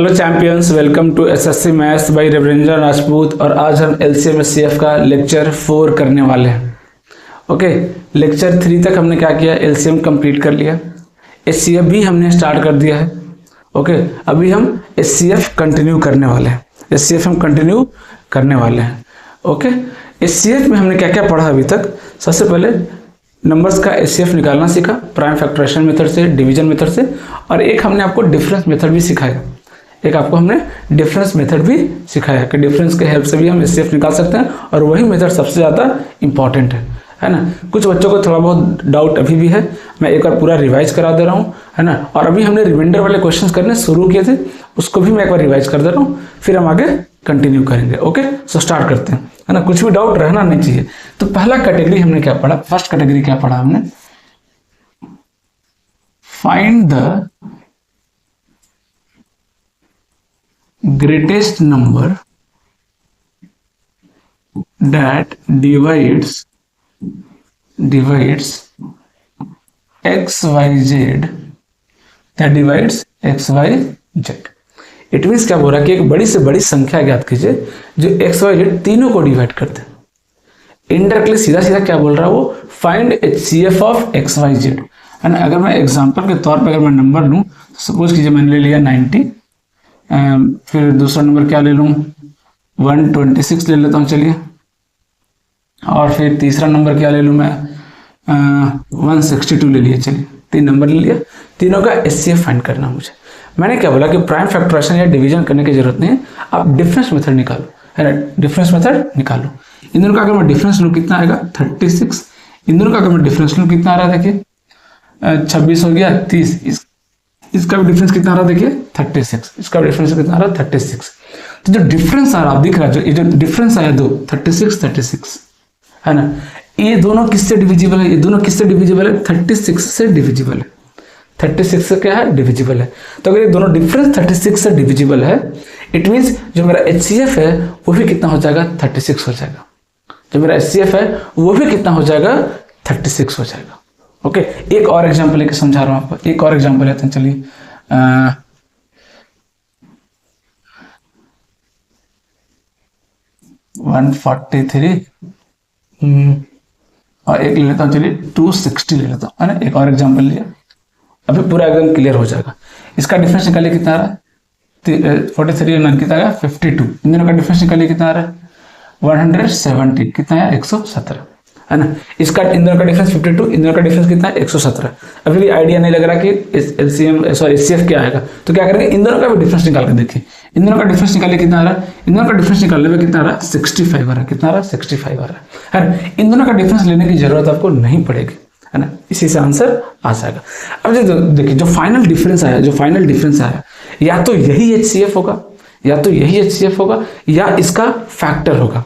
Hello champions, welcome to SSC maths by Ravindra Rajput. और आज हम एलसीएम एचसीएफ का लेक्चर 4 करने वाले हैं। ओके, लेक्चर 3 तक हमने क्या किया, एलसीएम कंप्लीट कर लिया, एचसीएफ भी हमने स्टार्ट कर दिया है। ओके, अभी हम एचसीएफ कंटिन्यू करने वाले हैं, एचसीएफ हम कंटिन्यू करने वाले हैं। ओके, एचसीएफ में हमने क्या क्या पढ़ा अभी तक। सबसे पहले नंबर्स का एचसीएफ निकालना सीखा, प्राइम फैक्टराइजेशन मेथड से, डिवीजन मेथड से, और एक हमने आपको डिफरेंस मेथड भी सिखाया। एक आपको हमने डिफरेंस मेथड भी सिखाया कि डिफरेंस के हेल्प से भी हम एचसीएफ निकाल सकते हैं, और वही मेथड सबसे ज़्यादा इंपॉर्टेंट है ना। कुछ बच्चों को थोड़ा बहुत डाउट अभी भी है, मैं एक बार पूरा रिवाइज करा दे रहा हूँ, है ना। और अभी हमने रिमाइंडर वाले क्वेश्चंस करने शुरू किए थे, उसको भी मैं एक बार रिवाइज कर दे रहा हूँ, फिर हम आगे कंटिन्यू करेंगे। ओके, सो स्टार्ट करते हैं, है ना। कुछ भी डाउट रहना नहीं चाहिए। तो पहला कैटेगरी हमने क्या पढ़ा, फर्स्ट कैटेगरी क्या पढ़ा हमने, find the greatest number that divides xyz, that divides xyz। It means क्या बोल रहा है कि एक बड़ी से बड़ी संख्या ज्ञात कीजिए जो xyz तीनों को डिवाइड करते हैं। इनडायरेक्टली सीधा सीधा क्या बोल रहा है वो, फाइंड HCF ऑफ xyz, है ना। अगर मैं एग्जांपल के तौर पे अगर मैं नंबर लूं, सपोज कीजिए मैंने ले लिया 90, फिर दूसरा नंबर क्या ले लूँ, 126 ले लेता हूँ, चलिए। और फिर तीसरा नंबर क्या ले लूँ मैं, 162 ले लिया, चलिए। 3 नंबर ले लिया, तीनों का एचसीएफ फाइंड करना मुझे। मैंने क्या बोला कि प्राइम फैक्टराइजेशन या डिवीजन करने की जरूरत नहीं है, आप डिफरेंस मेथड निकालो, है ना। डिफरेंस मेथड निकालो। इन दोनों का अगर मैं डिफरेंस लूँ कितना आएगा, 36। इन दोनों का अगर मैं डिफरेंस लूँ कितना आ रहा है, देखिए 26 हो गया, 30। इसका भी डिफरेंस कितना आ रहा है, देखिए 36। इसका भी डिफरेंस कितना आ रहा है, 36। तो जो डिफरेंस आ रहा है, दिख रहा है, जो ये जो डिफरेंस आया दो, 36, है ना। ये दोनों किससे डिविजिबल है, ये दोनों किससे डिविजिबल है, 36 से डिविजिबल है। 36 से क्या है, डिविजिबल है। तो अगर ये दोनों डिफरेंस 36 से डिविजिबल है, इट मीन्स जो मेरा एचसीएफ है वो भी कितना हो जाएगा, 36 हो जाएगा। जो मेरा एचसीएफ है वो भी कितना हो जाएगा, 36 हो जाएगा। ओके, एक और एग्जांपल लेके समझा रहा हूं आपको, एक और एग्जांपल लेते हैं, चलिए। 143 और एक ले लेता हूँ, चलिए 260 ले लेता हूँ, है ना। एक और एग्जांपल लिया, अभी पूरा एकदम क्लियर हो जाएगा। इसका डिफरेंस निकालिए कितना आ रहा है, 43 और 9 कितना आ रहा है, 52। इन दोनों का डिफरेंस निकालिए कितना आ रहा है, 170, कितना है, 117, है ना। इसका इन दोनों का डिफरेंस 52, इन दोनों का डिफरेंस कितना है, 117। अभी भी आइडिया नहीं लग रहा कि एलसीएम सॉरी एचसीएफ क्या आएगा, तो क्या करेंगे, इन दोनों का भी डिफरेंस निकाल के देखिए। इन दोनों का डिफरेंस निकालिए कितना आ रहा है, इन दोनों का डिफरेंस निकालने में कितना आ रहा है, 65 आ रहा है। कितना आ रहा है, 65 आ रहा है। इन दोनों का डिफरेंस लेने की जरूरत आपको नहीं पड़ेगी, है ना। इसी से आंसर आ जाएगा। अब देखिए जो फाइनल डिफरेंस आया, या तो यही एचसीएफ होगा, या इसका फैक्टर होगा,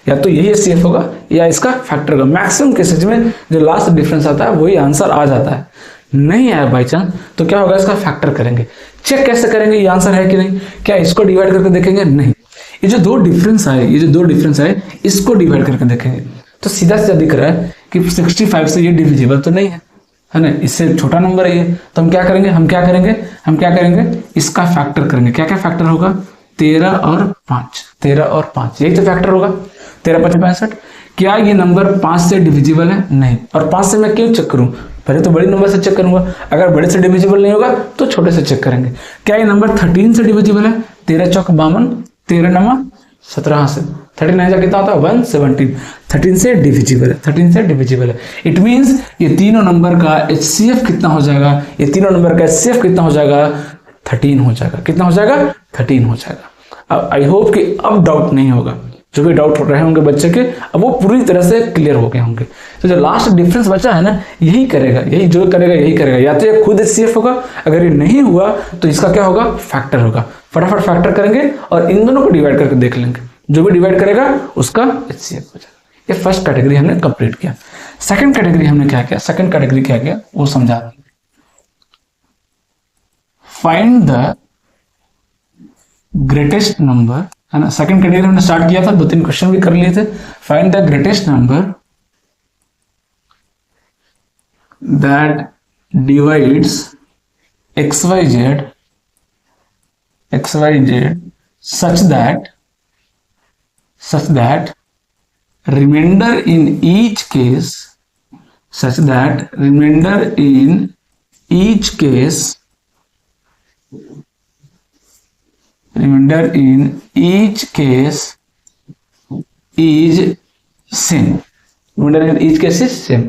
या तो यही एचसीएफ होगा या इसका फैक्टर होगा। मैक्सिमम केसेज में जो लास्ट डिफरेंस आता है वही आंसर आ जाता है। नहीं आया बाई चांस तो क्या होगा, इसका फैक्टर करेंगे। चेक कैसे करेंगे ये आंसर है कि नहीं, क्या इसको डिवाइड करके देखेंगे, नहीं। ये जो दो डिफरेंस आए इसको डिवाइड करके देखेंगे, तो सीधा सीधा दिख रहा है कि 65 से ये डिविजिबल तो नहीं है ना। इससे छोटा नंबर है ये, तो हम क्या करेंगे, इसका फैक्टर करेंगे। क्या क्या फैक्टर होगा, 13 और 5, यही तो फैक्टर होगा। 13 5 65। क्या ये नंबर 5 से डिविजिबल है, नहीं। और 5 से मैं क्यों चेक करूं, पहले तो बड़े नंबर से चेक करूंगा। अगर बड़े से डिविजिबल नहीं होगा तो छोटे से चेक करेंगे। क्या ये नंबर 13 से डिविजिबल है, 13 चौक 52, 13 नवा 17 से 39 कितना होता है, 117। 13 से डिविजिबल है। इट मीन्स ये तीनों नंबर का एचसीएफ कितना हो जाएगा, 13 हो जाएगा। कितना हो जाएगा, 13 हो जाएगा। अब आई होप कि अब डाउट नहीं होगा, जो भी डाउट रहे होंगे बच्चे के अब वो पूरी तरह से क्लियर हो गए होंगे। तो जो लास्ट डिफरेंस बचा है ना, यही करेगा, या तो ये खुद एचसीएफ होगा, अगर ये नहीं हुआ तो इसका क्या होगा, फैक्टर होगा। फटाफट फैक्टर करेंगे और इन दोनों को डिवाइड करके देख लेंगे, जो भी डिवाइड करेगा उसका एचसीएफ हो जाएगा। ये फर्स्ट कैटेगरी हमने कंप्लीट किया। सेकंड कैटेगरी हमने क्या किया, वो समझा रहा हूं। फाइंड द ग्रेटेस्ट नंबर, है ना। सेकंड कैटेगरी हमने स्टार्ट किया था, 2-3 क्वेश्चन भी कर लिए थे। Find the greatest number that divides XYZ x y z such that remainder in each case such that remainder in each case is same. Remainder in each case is same,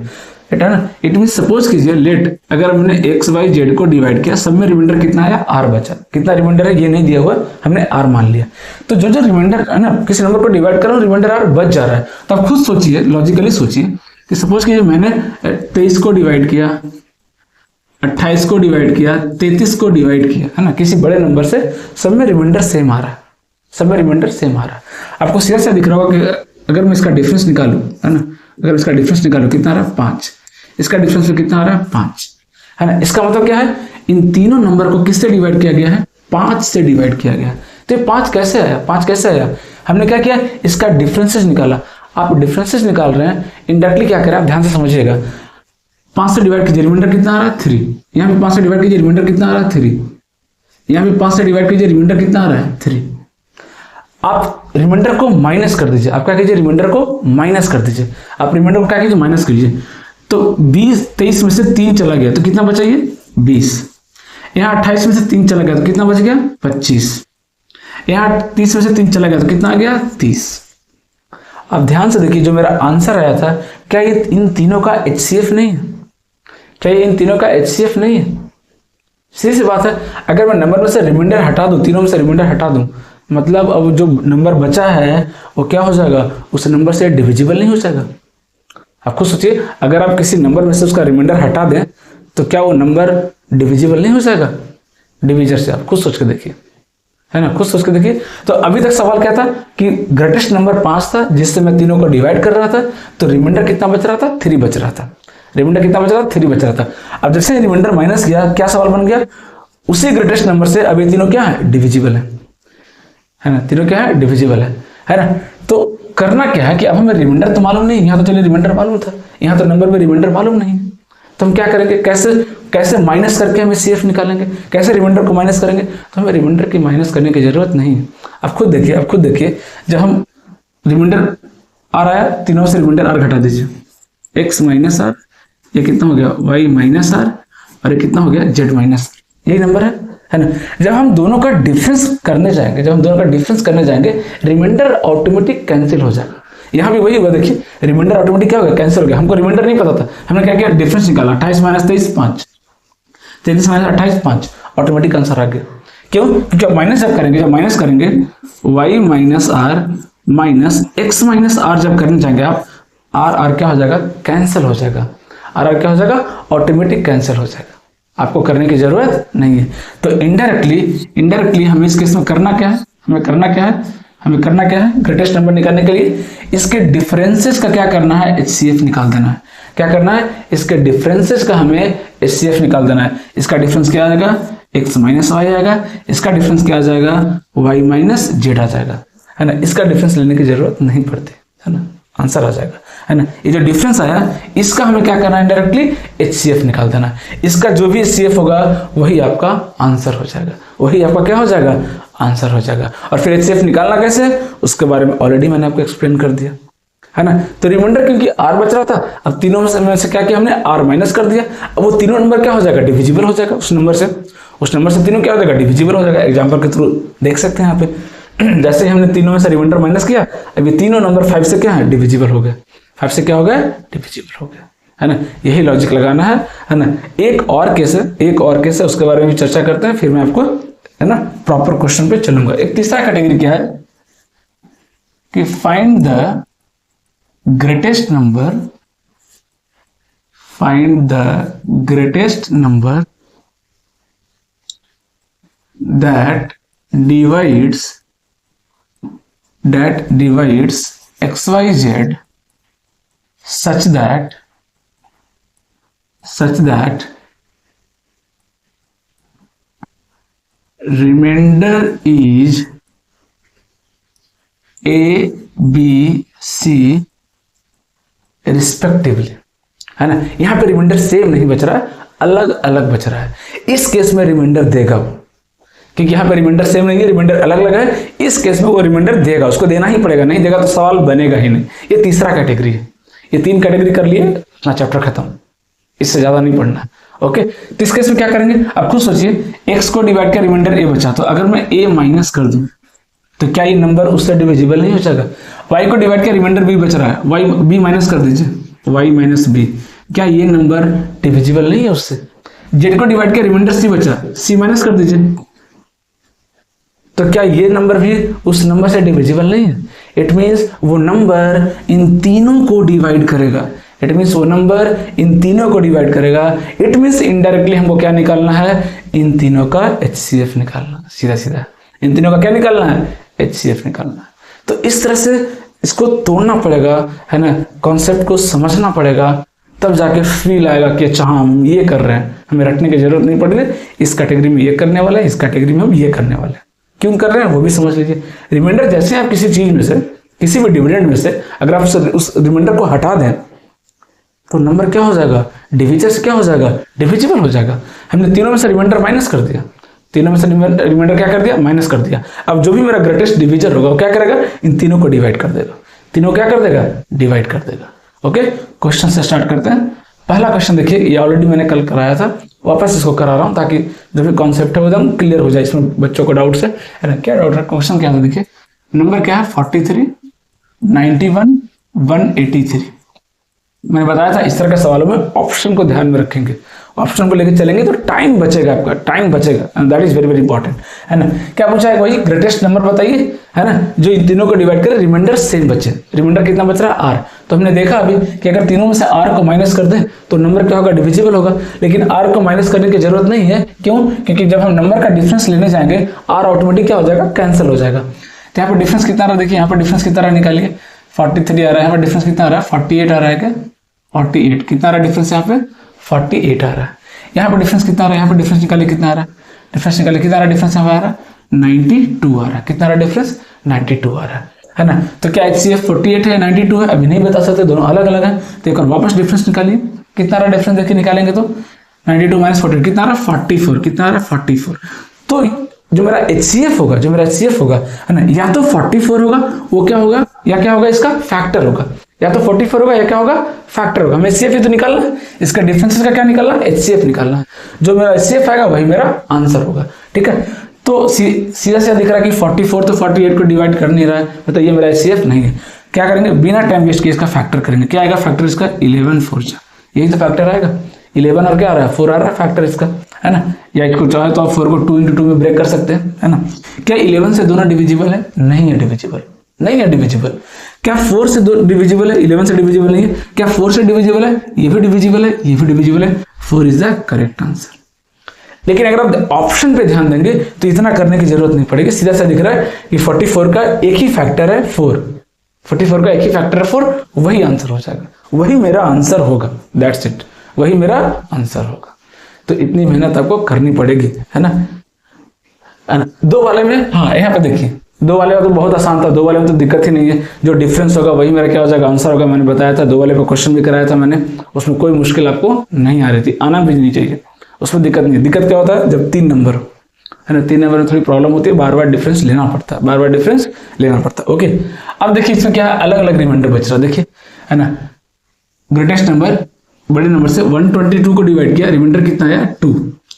है ना। It mean suppose कीजिए let, अगर हमने x y z को divide किया, सब में reminder कितना आया, आर बचा। कितना रिमाइंडर है ये नहीं दिया हुआ, हमने आर मान लिया। तो जो जो रिमाइंडर है ना, किसी नंबर को डिवाइड कर रहा हूँ, रिमाइंडर आर बच जा रहा है। तो आप खुद सोचिए, लॉजिकली सोचिए कि सपोज कीजिए मैंने 23 को डिवाइड किया, 28 को डिवाइड किया, 33 को डिवाइड किया, है ना, किसी बड़े नंबर से, सब में रिमाइंडर सेम आ रहा है, सब में रिमाइंडर सेम आ रहा है। आपको सीधा सा दिख रहा होगा कि अगर मैं इसका डिफरेंस निकालूं, है ना, अगर इसका डिफरेंस निकालूं कितना आ रहा है, 5, इसका डिफरेंस में कितना आ रहा है, 5, है ना। इसका मतलब क्या है, इन तीनों नंबर को किससे डिवाइड किया गया है, 5 से डिवाइड किया गया है। तो 5 कैसे आया, 5 कैसे आया, हमने क्या किया, इसका डिफरेंसेस निकाला। आप डिफरेंसेस निकाल रहे हैं, इनडायरेक्टली क्या करें, आप ध्यान से समझिएगा। 5 से डिवाइड कीजिए, रिमाइंडर कितना आ रहा है, 3। यहाँ पे 5 से डिवाइड कीजिए, रिमाइंडर कितना आ रहा है, 3। यहाँ पे 5 से डिवाइड कीजिए, रिमाइंडर कितना आ रहा है, 3। आप रिमाइंडर को माइनस कर दीजिए, आप क्या कीजिए, रिमाइंडर को माइनस कर दीजिए। आप रिमाइंडर को क्या कीजिए, माइनस कीजिए। तो 23 में से 3 चला गया तो कितना बचा, ये 20। यहाँ 28 में से 3 चला गया तो कितना बच गया, 25। यहाँ 30 में से 3 चला गया तो कितना आ गया, 30। अब ध्यान से देखिए, जो मेरा आंसर आया था, क्या ये इन तीनों का HCF नहीं है, क्या ये इन तीनों का HCF नहीं है। सीधी सी बात है, अगर मैं नंबर में से रिमाइंडर हटा दूं, तीनों में से रिमाइंडर हटा दूं, मतलब अब जो नंबर बचा है वो क्या हो जाएगा, उस नंबर से डिविजिबल नहीं हो जाएगा। आप खुद सोचिए, अगर आप किसी नंबर में से उसका रिमाइंडर हटा दें तो क्या वो नंबर डिविजिबल नहीं हो जाएगा डिविजर से। आप खुद सोच के देखिए, है ना, खुद सोच के देखिए। तो अभी तक सवाल क्या था कि ग्रेटेस्ट नंबर 5 था जिससे मैं तीनों को डिवाइड कर रहा था, तो रिमाइंडर कितना बच रहा था, 3 बच रहा था। रिमाइंडर कितना बच रहा था, 3 बच रहा था। अब जैसे रिमाइंडर माइनस किया, क्या सवाल बन गया, उसी ग्रेटेस्ट नंबर से अभी तीनों क्या है, डिविजिबल है ना, तीनों क्या है, डिविजिबल है ना। तो करना क्या है कि अब हमें रिमाइंडर तो मालूम नहीं, यहाँ तो चलिए रिमाइंडर मालूम था, यहाँ तो नंबर में रिमाइंडर मालूम नहीं, तो हम क्या करेंगे, कैसे माइनस करके हमें CF निकालेंगे, कैसे रिमाइंडर को माइनस करेंगे। तो हमें रिमाइंडर की माइनस करने की जरूरत नहीं है। आप खुद देखिए, जब हम रिमाइंडर आर आया, तीनों से रिमाइंडर आर घटा दीजिए, x माइनस आर, ये कितना हो गया, y माइनस आर, और ये कितना हो गया, z माइनस आर। यही नंबर है ना। जब हम दोनों का डिफरेंस करने जाएंगे, रिमाइंडर ऑटोमेटिक कैंसिल हो जाएगा। यहाँ भी वही हुआ, देखिए रिमाइंडर ऑटोमेटिक क्या हो गया, कैंसिल हो गया। हमको रिमाइंडर नहीं पता था, हमने क्या किया, डिफरेंस निकाला, 28 माइनस 23 5, 33 माइनस 28 5, ऑटोमेटिक आंसर आ गया। क्यों, क्योंकि आप माइनस जब करेंगे y minus r minus x minus r जब करने जाएंगे आप, आर क्या हो जाएगा, कैंसिल हो जाएगा। आर क्या हो जाएगा, ऑटोमेटिक कैंसिल हो जाएगा, आपको करने की जरूरत नहीं है। तो इनडायरेक्टली हमें इस केस में करना क्या है, ग्रेटेस्ट नंबर निकालने के लिए इसके डिफरेंसेस का क्या करना है, HCF निकाल देना है। क्या करना है, इसके डिफरेंसेस का हमें HCF निकाल देना है। इसका डिफरेंस क्या आ जाएगा, x माइनस वाई आएगा, इसका डिफरेंस क्या आ जाएगा, y माइनस जेड आ जाएगा, है ना। इसका डिफरेंस लेने की जरूरत नहीं पड़ती, है ना, आंसर आ जाएगा, है ना। ये जो डिफरेंस आया, इसका हमें क्या करना है, डायरेक्टली HCF निकाल देना है। इसका जो भी HCF होगा वही आपका आंसर हो जाएगा, वही आपका क्या हो जाएगा, आंसर हो जाएगा। और फिर HCF निकालना कैसे, उसके बारे में ऑलरेडी मैंने आपको एक्सप्लेन कर दिया, है ना। तो रिमाइंडर क्योंकि R बच रहा था, अब तीनों में से क्या किया हमने, R माइनस कर दिया। अब वो तीनों नंबर क्या हो जाएगा, डिविजिबल हो जाएगा। उस नंबर से तीनों क्या हो जाएगा, डिविजिबल हो जाएगा। एग्जाम्पल के थ्रू देख सकते हैं यहाँ पे, जैसे ही हमने तीनों में से रिमाइंडर माइनस किया, अभी तीनों नंबर 5 से क्या है, डिविजिबल हो गए। 5 से क्या हो गया, डिविजिबल हो गया, है ना। यही लॉजिक लगाना है ना। एक और केस है, उसके बारे में भी चर्चा करते हैं, फिर मैं आपको, है ना, प्रॉपर क्वेश्चन पे चलूंगा। एक तीसरा कैटेगरी क्या है कि find the greatest number that divides XYZ such that remainder is A, B, C respectively, है ना। यहां पे रिमाइंडर सेम नहीं बच रहा है, अलग अलग बच रहा है। इस केस में रिमाइंडर देगा वो, क्योंकि यहाँ पे रिमाइंडर सेम नहीं है, रिमाइंडर अलग अलग है। इस केस में वो रिमाइंडर देगा, उसको देना ही पड़ेगा, नहीं देगा तो सवाल बनेगा ही नहीं। ये तीसरा कैटेगरी है। ये 3 कैटेगरी कर लिए, अपना चैप्टर खत्म, इससे ज्यादा नहीं पढ़ना। ओके, तो इस केस में क्या करेंगे, अब खुद सोचिए, x को डिवाइड कर रिमाइंडर a बचा, तो अगर मैं a माइनस कर दूं तो क्या ये नंबर उससे डिविजिबल नहीं हो जाएगा? y को डिवाइड कर रिमाइंडर b बच रहा है, y b माइनस कर दीजिए, y माइनस b, क्या ये नंबर डिविजिबल नहीं है उससे? z को डिवाइड कर रिमाइंडर c बचा, c माइनस कर दीजिए, तो क्या ये नंबर भी उस नंबर से डिविजिबल नहीं है? इट मीन्स वो नंबर इन तीनों को डिवाइड करेगा। इट मीन्स वो नंबर इन तीनों को डिवाइड करेगा। इट मीन्स इनडायरेक्टली हमको क्या निकालना है, इन तीनों का HCF निकालना, सीधा सीधा इन तीनों का क्या निकालना है, HCF निकालना है। तो इस तरह से इसको तोड़ना पड़ेगा, है ना, कॉन्सेप्ट को समझना पड़ेगा, तब जाके फील आएगा कि अच्छा हम ये कर रहे हैं, हमें रटने की जरूरत नहीं पड़ रही, इस कैटेगरी में ये करने वाला है, इस कैटेगरी में हम ये करने वाले हैं। क्यों कर रहे हैं वो भी समझ लीजिए। रिमाइंडर जैसे आप किसी चीज में से, किसी भी डिविडेंड में से अगर आप उस रिमाइंडर को हटा दें तो नंबर क्या हो जाएगा, डिविजन से क्या हो जाएगा, डिविजिबल हो जाएगा। हमने तीनों में से रिमाइंडर माइनस कर दिया, तीनों में से रिमाइंडर क्या कर दिया, माइनस कर दिया। अब जो भी मेरा ग्रेटेस्ट डिविजन होगा वो क्या करेगा, इन तीनों को डिवाइड कर देगा, तीनों क्या कर देगा, डिवाइड कर देगा। ओके, क्वेश्चन से स्टार्ट करते हैं। पहला क्वेश्चन देखिए, ये ऑलरेडी मैंने कल कराया था, वापस इसको करा रहा हूँ ताकि जो भी कॉन्सेप्ट है वो एकदम क्लियर हो जाए, इसमें बच्चों को डाउट है ना। क्या डाउट है, क्वेश्चन क्या था देखिए, नंबर क्या है 43, 91, 183। मैंने बताया था इस तरह के सवालों में ऑप्शन को ध्यान में रखेंगे, ऑप्शन को लेकर चलेंगे तो टाइम बचेगा, आपका टाइम बचेगा, and that is very very important, है ना। क्या पूछा है, वही ग्रेटेस्ट नंबर बताइए, है ना, जो इन तीनों को डिवाइड करे, रिमाइंडर सेम बचे। रिमाइंडर कितना बच रहा है, r। तो हमने देखा अभी कि अगर तीनों में से r को माइनस कर दें तो नंबर क्या होगा, डिविजिबल होगा। लेकिन r को माइनस करने की जरूरत नहीं है, क्यों, क्योंकि जब हम नंबर का डिफरेंस लेने जाएंगे r ऑटोमेटिक क्या हो जाएगा, कैंसिल हो जाएगा। तो यहाँ पर डिफरेंस कितना रहा, देखिए यहाँ पर डिफरेंस कितना रहा, निकालिए, 43 आ रहा है, यहाँ पर डिफरेंस कितना आ रहा है, 48 आ रहा है क्या, 48 कितना आ रहा है डिफरेंस, यहाँ पे 48 आ रहा है। यहाँ पर डिफरेंस कितना आ रहा है, यहाँ पर डिफरेंस निकालिए कितना आ रहा है, डिफरेंस निकालिए कितना आ रहा है, डिफरेंस यहाँ पे आ रहा है 92 आ रहा है, कितना आ रहा है डिफरेंस, 92 आ रहा है ना। तो क्या HCF 48 है 92 है, अभी नहीं बता सकते, दोनों अलग अलग है। तो एक और वापस डिफरेंस निकालिए, कितना आ रहा है डिफरेंस, देखिए निकालेंगे तो 92 माइनस 48 कितना आ रहा है, 44, कितना आ रहा है 44। तो जो मेरा HCF होगा, जो मेरा HCF होगा, है ना, या तो 44 होगा, वो क्या होगा, या क्या होगा, इसका फैक्टर होगा, या तो 44 होगा या क्या होगा, फैक्टर होगा। हमें HCF ही तो निकालना है, इसका डिफरेंसेस का क्या निकालना है, HCF निकालना है। जो मेरा HCF आएगा वही मेरा आंसर होगा, ठीक है। तो सीधा सीधा दिख रहा है कि 44 तो 48 को डिवाइड कर नहीं रहा है, मतलब ये मेरा HCF नहीं है। क्या करेंगे, बिना टाइम वेस्ट किए इसका फैक्टर करेंगे। क्या आएगा फैक्टर इसका, 11 4 जा, यही तो फैक्टर आएगा, 11 और क्या आ रहा है, 4 आ रहा है फैक्टर इसका, है ना। या इसको चाहे तो आप 4 को 2 × 2 में ब्रेक कर सकते हैं, है ना। क्या 11 से दोनों डिविजिबल है, नहीं है डिविजिबल, नहीं है डिविजिबल। क्या 4 से दो डिविजिबल है, 11 से डिविजिबल नहीं है। क्या 4 से डिविजिबल है, ये भी डिविजिबल है, ये भी डिविजिबल है, 4 इज द करेक्ट आंसर। लेकिन अगर आप ऑप्शन पे ध्यान देंगे तो इतना करने की जरूरत नहीं पड़ेगी, सीधा सा दिख रहा है कि 44 का एक ही फैक्टर है 4, 44 का एक ही फैक्टर है 4, वही आंसर हो जाएगा, वही मेरा आंसर होगा, दैट्स इट, वही मेरा आंसर होगा। तो इतनी मेहनत आपको करनी पड़ेगी, है ना। दो वाले में, हाँ यहाँ पे देखिए, दो वाले का तो बहुत आसान था, दो वाले में तो दिक्कत ही नहीं है, जो डिफरेंस होगा वही मेरा क्या हो जाएगा, आंसर होगा। मैंने बताया था, दो वाले का क्वेश्चन भी कराया था मैंने, उसमें कोई मुश्किल आपको नहीं आ रही थी, आना भी नहीं चाहिए, उसमें दिक्कत नहीं है। दिक्कत क्या होता है, जब 3 नंबर हो, है ना, 3 नंबर में थोड़ी प्रॉब्लम होती है, बार बार डिफरेंस लेना पड़ता है, बार बार डिफरेंस लेना पड़ता है। ओके, अब देखिए इसमें क्या अलग अलग रिमाइंडर बच रहा है, देखिए, है ना। ग्रेटेस्ट नंबर बड़े नंबर से 122 को डिवाइड किया, रिमाइंडर कितना आया 2,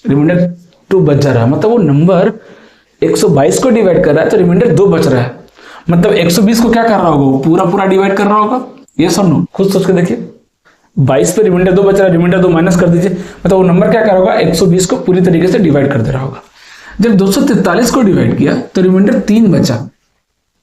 रिमाइंडर 2 बच जा रहा है, मतलब वो नंबर 122 को डिवाइड कर रहा है तो रिमाइंडर 2 बच रहा है, मतलब 120 को क्या कर रहा होगा, वो पूरा पूरा डिवाइड कर रहा होगा। ये सुन लो, खुद सोच के देखिए, 22 पे रिमाइंडर 2 बच रहा है, रिमाइंडर 2 माइनस कर दीजिए, मतलब वो नंबर क्या कर रहा होगा, 120 को पूरी तरीके से डिवाइड कर दे रहा होगा। जब 243 को डिवाइड किया तो रिमाइंडर 3 बचा,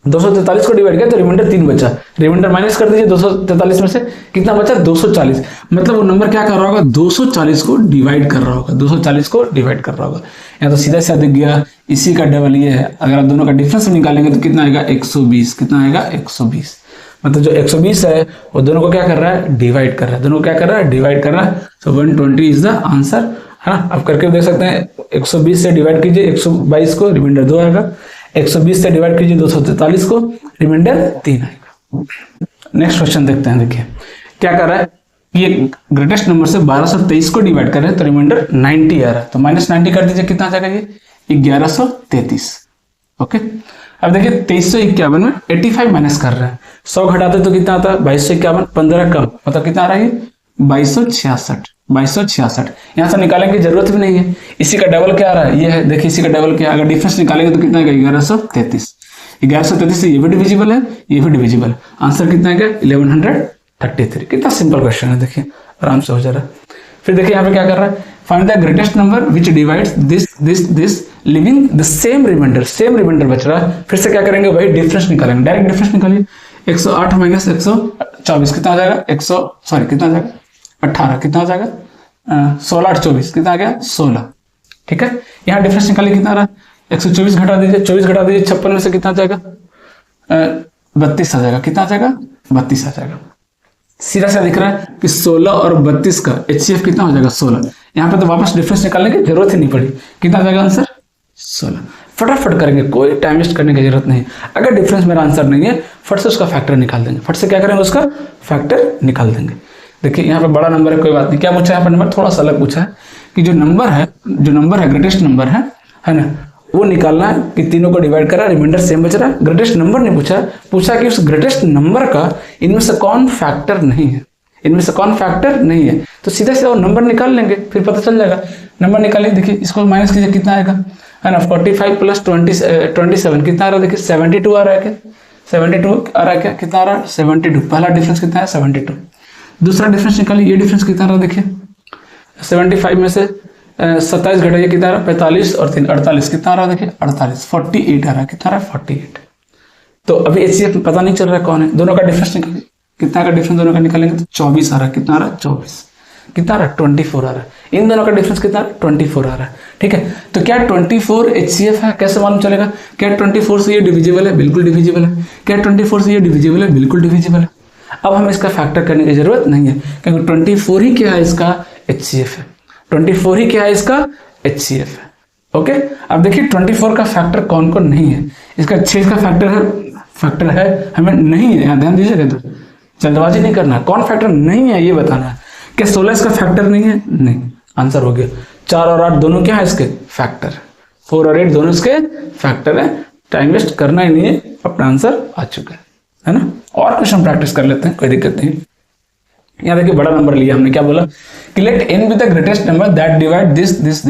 243 को डिवाइड किया तो रिमाइंडर 3 बचा, रिमाइंडर माइनस कर दीजिए 243 में से, कितना बचा 240, मतलब वो नंबर क्या कर रहा होगा, 240 को डिवाइड कर रहा होगा, 240 को डिवाइड कर रहा होगा। या तो सीधा सीधा दिख गया, इसी का डबल ये है, अगर आप दोनों का डिफरेंस निकालेंगे तो कितना आएगा 120, कितना आएगा 120, मतलब जो 120 है वो दोनों को क्या कर रहा है, डिवाइड कर रहा है, दोनों को क्या कर रहा है, डिवाइड कर रहा है। सो 120 इज द आंसर, है ना। आप करके देख सकते हैं, 120 से डिवाइड कीजिए 122 को, रिमाइंडर 2 आएगा, 120 से डिवाइड कीजिए 243 को, रिमाइंडर 3 आएगा। नेक्स्ट क्वेश्चन देखते हैं, देखिए क्या कर रहा है, ये ग्रेटेस्ट नंबर से 1223 को डिवाइड कर रहे हैं तो रिमाइंडर 90 आ रहा है, तो -90 कर दीजिए, कितना आ जाएगा, ये 1133। ओके, अब देखिए 2351 में 85 माइनस कर रहे हैं, 100 घटाते तो कितना आता है 2251, 15 कम मतलब कितना आ रहा है 2266। 2266 यहाँ से निकालने की जरूरत भी नहीं है, इसी का डबल क्या आ रहा है ये है, देखिए इसी का डबल क्या, अगर डिफरेंस निकालेंगे तो कितना आएगा 1133। 1133 से ये भी डिविजिबल है, ये भी डिविजिबल है, आंसर कितना आएगा 1133। कितना सिंपल क्वेश्चन है, देखिए आराम से हो जा रहा है। फिर देखिए यहाँ पे क्या कर रहा है, find the greatest number which divides this living the same remainder. Same remainder बच रहा है, फिर से क्या करेंगे वही डिफरेंस निकालेंगे, डायरेक्ट डिफरेंस निकालिए। 108 माइनस 124 कितना आ जाएगा, कितना आ जाएगा 18, कितना आ जाएगा 16 8 24 कितना आ गया 16। ठीक है, यहाँ डिफरेंस निकालिए कितना आ रहा है 124 घटा दीजिए, 24 घटा दीजिए 56 में से कितना आ जाएगा 32 आ जाएगा, कितना आ जाएगा 32 आ जाएगा। सीधा सा दिख रहा है कि 16 और 32 का HCF कितना हो जाएगा 16। यहाँ पे तो वापस डिफरेंस निकालने की जरूरत ही नहीं पड़ी, कितना आ जाएगा आंसर 16। फटाफट करेंगे, कोई टाइम वेस्ट करने की जरूरत नहीं। अगर डिफरेंस मेरा आंसर नहीं है फट से उसका फैक्टर निकाल देंगे, फट से क्या करेंगे उसका फैक्टर निकाल देंगे। देखिए यहाँ पे बड़ा नंबर है, कोई बात नहीं, क्या पूछा है यहाँ पर नंबर थोड़ा सा अलग पूछा है कि जो नंबर है ग्रेटेस्ट नंबर है ना, वो निकालना है कि तीनों को डिवाइड करा, रिमाइंडर सेम बच रहा है। ग्रेटेस्ट नंबर नहीं पूछा कि उस ग्रेटेस्ट नंबर का इनमें से कौन फैक्टर नहीं है, इनमें से कौन फैक्टर नहीं है, तो सीधा सीधा वो नंबर निकाल लेंगे, फिर पता चल जाएगा। नंबर निकालिए, देखिए इसको माइनस कीजिए कितना आएगा, है ना 45 प्लस 27 कितना आ रहा है, देखिए 72 आ रहा है क्या, 72 आ रहा है क्या, कितना आ रहा है 72। पहला डिफरेंस कितना है 72। दूसरा डिफरेंस निकालिए, ये डिफरेंस कितना आ रहा है, देखिए 75 में से 27 घटाइए कितना आ रहा है 45 और 3 48 कितना आ रहा है, देखिए 48 48 आ रहा है, कितना आ रहा है 48। तो अभी HCF पता नहीं चल रहा है कौन है, दोनों का डिफरेंस निकालिए, कितना का डिफरेंस दोनों का निकालेंगे तो 24 आ रहा है, कितना आ रहा है 24, कितना आ रहा है 24 आ रहा है, इन दोनों का डिफरेंस कितना 24 आ रहा है। ठीक है, तो क्या 24 HCF है, कैसे मालूम चलेगा, क्या 24 से ये डिविजिबल है, बिल्कुल डिविजिबल है, क्या 24 से ये डिविजिबल है, बिल्कुल डिविजिबल है। अब हमें इसका फैक्टर करने की जरूरत नहीं है, क्योंकि 24 ही क्या है इसका HCF है, 24 ही क्या है इसका HCF है। ओके, अब देखिए 24 का फैक्टर कौन कौन नहीं है, इसका 6 का फैक्टर है हमें नहीं है, यहाँ ध्यान दीजिएगा, तो जल्दबाजी नहीं करना, कौन फैक्टर नहीं है ये बताना है। क्या 16 इसका फैक्टर नहीं है, नहीं, आंसर हो गया। 4 और 8 दोनों क्या है इसके फैक्टर, 4 और 8 दोनों इसके फैक्टर है, टाइम वेस्ट करना ही नहीं है, अपना आंसर आ चुका है ना। और क्वेश्चन प्रैक्टिस कर लेते हैं, कोई दिक्कत नहीं। यहाँ देखिए बड़ा नंबर लिया हमने, क्या बोला कि let n be the greatest number that divide this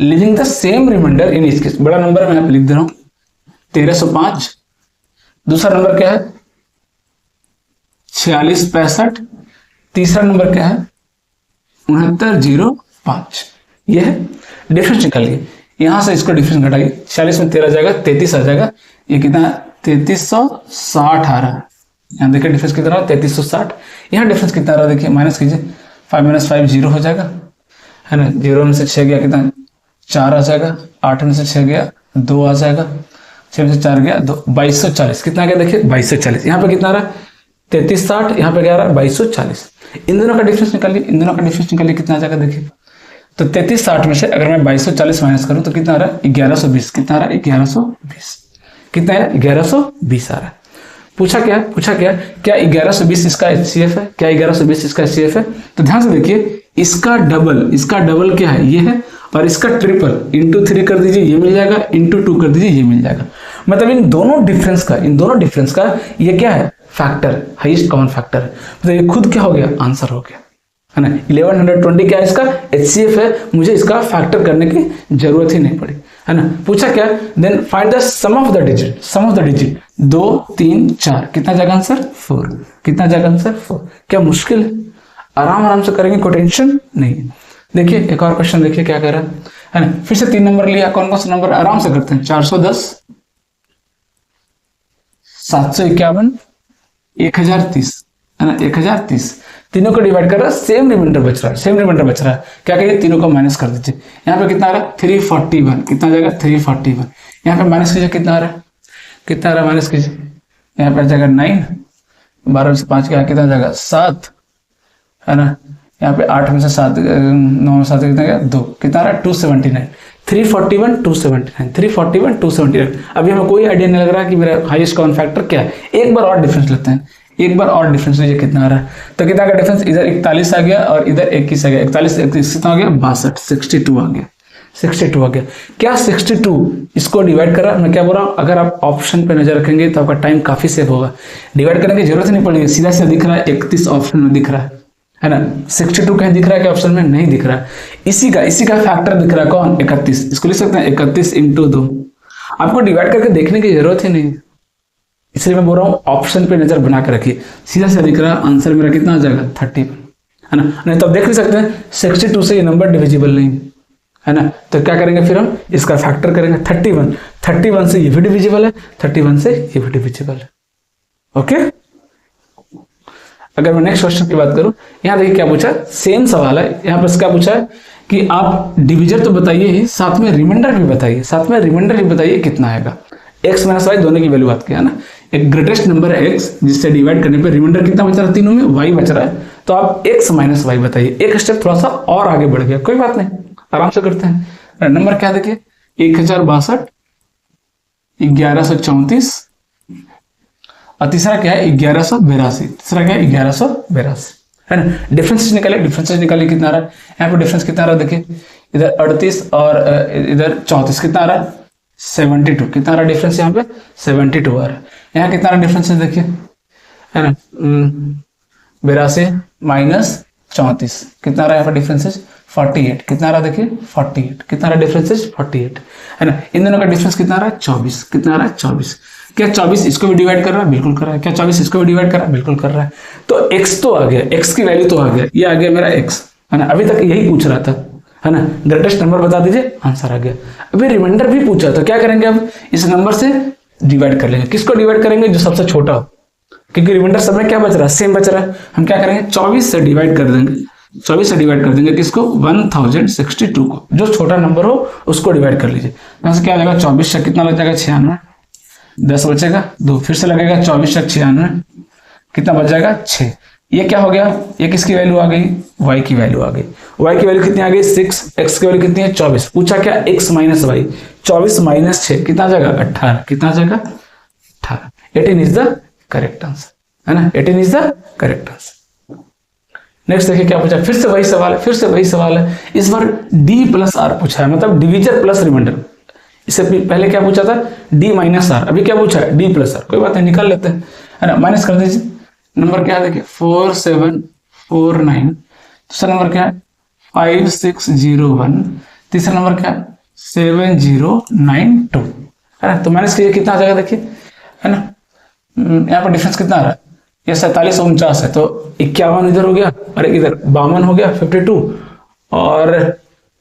living the same remainder in each case. बड़ा नंबर मैं लिख दे रहा हूँ 1305। दूसरा नंबर क्या है 4665। तीसरा नंबर क्या है 6905। ये है डिफरेंस निकालिए, यहां से इसको डिफरेंस घटाइए, 46 में 13 जाएगा 33 आ जाएगा, ये कितना 3360 आ रहा है। यहाँ देखिए डिफरेंस कितना रहा 3360, यहाँ डिफरेंस कितना रहा देखिए, माइनस कीजिए 5 - 5 0 हो जाएगा, है ना। 0 में से 6 गया कितना 4 आ जाएगा, 8 में से 6 गया 2 आ जाएगा, 6 में से 4 गया 2, 2240 कितना आ गया देखिए 2240। यहाँ पे कितना रहा 3360, यहाँ पे क्या रहा 2240। इन दोनों का डिफरेंस निकालिए, इन दोनों का डिफरेंस निकालिए कितना आ जाएगा देखिए, तो 3360 में से अगर मैं 2240 माइनस करूं तो कितना आ रहा है 1120, कितना आ रहा है 1120, कितना है 1120 आ रहा है। पूछा क्या 1120 इसका HCF है, क्या 1120 इसका HCF है, तो ध्यान से देखिए इसका डबल क्या है ये है, और इसका ट्रिपल इंटू 3 कर दीजिए ये मिल जाएगा, इंटू 2 कर दीजिए ये मिल जाएगा। मतलब इन दोनों डिफरेंस का ये क्या है फैक्टर, हाईएस्ट कॉमन फैक्टर है, मतलब ये खुद क्या हो गया आंसर हो गया, है ना। 1120 क्या है इसका HCF है, मुझे इसका फैक्टर करने की जरूरत ही नहीं पड़ी, है ना। पूछा क्या then find the sum of the digit 2 3 4 कितना जाएगा आंसर 4, कितना जाएगा आंसर 4। क्या मुश्किल है, आराम से करेंगे, कोई टेंशन नहीं। देखिए एक और क्वेश्चन देखिए क्या कह रहा है ना, फिर से 3 नंबर लिया, कौन कौन सा नंबर आराम से करते हैं, 410 751 1030, है ना 1030, तीनों को डिवाइड कर रहा है, सेम रिमाइंडर बच रहा है, क्या करिए तीनों को माइनस कर दीजिए। यहाँ पे कितना आ रहा है 341, कितना जाएगा 341, यहाँ पे माइनस कीजिए कितना आ रहा है माइनस कीजिए, यहाँ पे आ जाएगा 9, 12 में से 5 गया कितना जाएगा 7, है ना। यहाँ पे 8 में से 7 9 में 7 कितना गया 2, कितना आ रहा है 279, 341 279। अभी हमें कोई आइडिया नहीं लग रहा कि मेरा हाईएस्ट कॉमन फैक्टर क्या है। एक बार और डिफरेंस लेते हैं, लीजिए कितना आ रहा है, तो कितना का डिफरेंस, इधर 41 आ गया और इधर 21 आ गया, 41 31 कितना आ गया 62, 62 आ गया, 62 आ गया। क्या 62 इसको डिवाइड करा? मैं क्या बोल रहा हूँ, अगर आप ऑप्शन पे नजर रखेंगे तो आपका टाइम काफी सेव होगा। डिवाइड करने की जरूरत नहीं पड़ेगी, सीधा सीधा दिख रहा है 31 ऑप्शन में दिख रहा है ना। 62 कहीं दिख रहा है क्या ऑप्शन में? नहीं दिख रहा है। इसी का फैक्टर दिख रहा है कौन? 31। इसको लिख सकते हैं 31 इंटू 2। आपको डिवाइड करके देखने की जरूरत ही नहीं, इसलिए मैं बोल रहा हूँ ऑप्शन पे नजर बना के रखिए, सीधा सीधा दिख रहा है। आंसर मेरा कितना आ जाएगा? 31, है ना। नहीं तो आप देख भी सकते हैं 62 से ये नंबर डिविजिबल नहीं है ना। तो क्या करेंगे फिर हम इसका फैक्टर करेंगे 31 से ये भी डिविजिबल है, 31 से ये भी डिविजिबल है। ओके, अगर मैं नेक्स्ट क्वेश्चन की बात करूं, यहां देखिए क्या पूछा, सेम सवाल है। यहां पर क्या पूछा है कि आप डिविजर तो बताइए ही, साथ में रिमाइंडर भी बताइए, साथ में रिमाइंडर भी बताइए कितना आएगा। x माइनस वाई दोनों की वैल्यू बात किया ना। एक ग्रेटेस्ट नंबर है x, जिससे डिवाइड करने पे रिमाइंडर कितना बच रहा है? तीनों में y बच रहा है, तो आप x माइनस वाई बताइए। एक स्टेप थोड़ा सा और आगे बढ़ गया, कोई बात नहीं, आराम से करते हैं। नंबर क्या देखिए, 1062, 1134 और तीसरा क्या है 1182। तीसरा क्या है 1182, है ना। डिफरेंसेस निकाले कितना आ रहा है? यहाँ पे डिफरेंस कितना आ रहा है देखिए, इधर 38 और इधर 34, कितना आ रहा है? 72। कितना आ रहा डिफरेंस? यहाँ पे 72 आ रहा है। यहाँ कितना रहा डिफरेंस है देखिए, है ना, 82 माइनस 34, कितना रहा यहाँ पर डिफरेंसेस? 48। कितना रहा देखिए 48, कितना रहा डिफरेंसेस? 48, है ना। इन दोनों का डिफरेंस कितना रहा? 24। कितना रहा? 24। क्या 24 इसको भी डिवाइड कर रहा है? बिल्कुल कर रहा है। क्या 24 इसको भी डिवाइड कर रहा है? बिल्कुल कर रहा है। तो x तो आ गया, x की वैल्यू तो आ गया, ये आ गया मेरा x, है ना। अभी तक यही पूछ रहा था, है ना, ग्रेटेस्ट नंबर बता दीजिए, आंसर आ गया। अभी रिमाइंडर भी पूछा, तो क्या करेंगे अब? इस नंबर से डिवाइड कर लेंगे। किसको डिवाइड करेंगे? जो सबसे छोटा हो, क्योंकि रिमाइंडर सब में क्या बच रहा है? सेम बच रहा है। हम क्या करेंगे? 24 से डिवाइड कर देंगे। 24 से डिवाइड कर देंगे किसको? 1062 को। जो छोटा नंबर हो उसको डिवाइड कर लीजिए। यहाँ से क्या आ जाएगा? 24 से कितना लग जाएगा? 96, 10 बचेगा 2, फिर से लगेगा 24 से 96, कितना बच जाएगा? 6। ये क्या हो गया? ये किसकी वैल्यू आ गई? y की वैल्यू आ गई। y की वैल्यू कितनी आ गई? 6। x की वैल्यू कितनी है? 24। पूछा क्या? x minus Y. 24 माइनस 6 कितना आ जाएगा? 18। कितना आ जाएगा? 18। 18 इज द करेक्ट आंसर, है ना। 18 is the correct answer. Next देखिए क्या पूछा, फिर से वही सवाल है। इस बार d प्लस आर पूछा है, मतलब डिविजर प्लस रिमाइंडर। इससे पहले क्या पूछा था? d minus r. अभी क्या पूछा है? d plus r. कोई बात नहीं, निकाल लेते हैं, है ना। माइनस कर दीजिए। नंबर क्या है देखिए 4749। दूसरा नंबर क्या है 5601। तीसरा नंबर क्या है 7092, है ना। तो माइनस कीजिए, कितना आ जाएगा देखिए, है ना। यहाँ पर डिफरेंस कितना आ रहा है? ये 47 और 49 है, तो 51 इधर हो गया और इधर 52 हो गया 52, और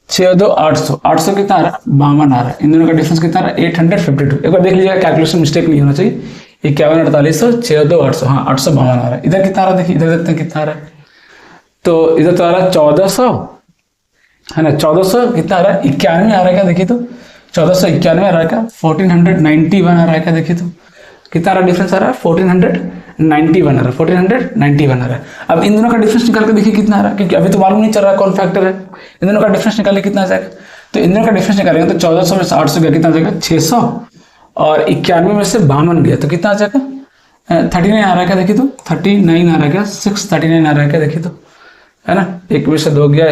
6 2 800। 800 कितना आ रहा है? 52 आ रहा है। इन दोनों का डिफरेंस कितना आ रहा है? 852। एक बार देख लीजिएगा, कैलकुलेशन मिस्टेक नहीं होना चाहिए। 51 48 6 2 800, हाँ 852 आ रहा है। इधर कितना आ रहा है देखिए, इधर देखते हैं कितना आ रहा है। तो इधर तो आ रहा है 1400, है ना। 1400 कितना आ रहा है? 91 आ रहा है क्या देखिए, तो 1491 आ रहा है क्या? 1491 आ रहा है क्या देखिए, तो कितना आ रहा डिफरेंस आ रहा है? 1491 आ रहा है, 1491 आ रहा है। अब इन दोनों का डिफरेंस निकाल के देखिए कितना आ रहा है, क्योंकि अभी तो मालूम नहीं चल रहा कौन फैक्टर है। इन दोनों का डिफरेंस निकाले कितना आ जाएगा? तो इन दोनों का डिफरेंस निकालेंगे तो 1400 में से 800 गया, कितना आ जाएगा? 600, और 91 में से 52 गया तो कितना आ जाएगा? 39 आ रहा है क्या देखिए, तो 39 आ रहा है क्या? 639 आ रहा है क्या देखिए, तो है ना। 1 में से 2 गया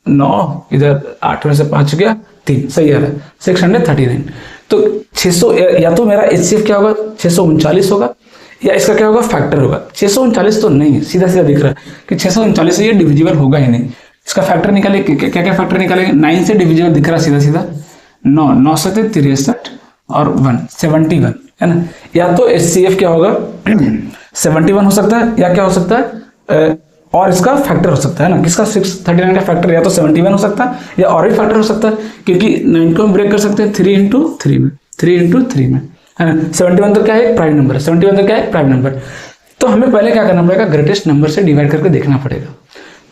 9, इधर 8 में से 5 गया 3, सही आ रहा है 639। तो 600, या तो मेरा HCF क्या होगा? 639 होगा, या इसका क्या होगा? फैक्टर होगा। 639 तो नहीं है, सीधा सीधा दिख रहा है कि 639 से ये डिविजिबल होगा ही नहीं। इसका फैक्टर निकाले, क्या क्या फैक्टर निकालेंगे? 9 से डिविजिबल दिख रहा है सीधा सीधा, 9 9 से 63 और 1 71, है ना। या तो HCF क्या होगा 71 हो सकता है, या क्या हो सकता है और इसका फैक्टर हो सकता है ना। किसका? 639 का फैक्टर या तो 71 हो सकता है, या और भी फैक्टर हो सकता है, क्योंकि 9 को हम ब्रेक कर सकते हैं 3 इंटू 3 में, 3 इंटू 3 में, है ना। 71 तो क्या है? प्राइम नंबर है। 71 तो क्या है? Prime number. तो हमें पहले क्या करना पड़ेगा? ग्रेटेस्ट नंबर से डिवाइड करके देखना पड़ेगा।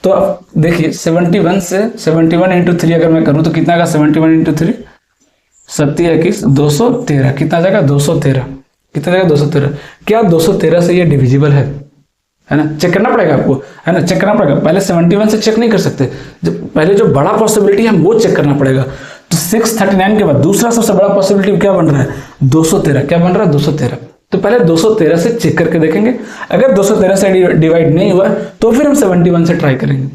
तो अब देखिए 71 से 71 इंटू 3 अगर मैं करूँ तो कितना आएगा? 71 इंटू 3 27 213, कितना जाएगा? 213। कितना जाएगा? 213। क्या 213 से ये डिविजिबल है ना। चेक करना पड़ेगा आपको, है ना, चेक करना पड़ेगा। पहले 71 से चेक नहीं कर सकते, पहले जो बड़ा पॉसिबिलिटी है वो चेक करना पड़ेगा। तो 639 के बाद दूसरा सबसे बड़ा पॉसिबिलिटी क्या बन रहा है? 213। क्या बन रहा है? 213। तो पहले 213 से चेक करके देखेंगे। अगर 213 से डिवाइड नहीं हुआ तो फिर हम 71 से ट्राई करेंगे।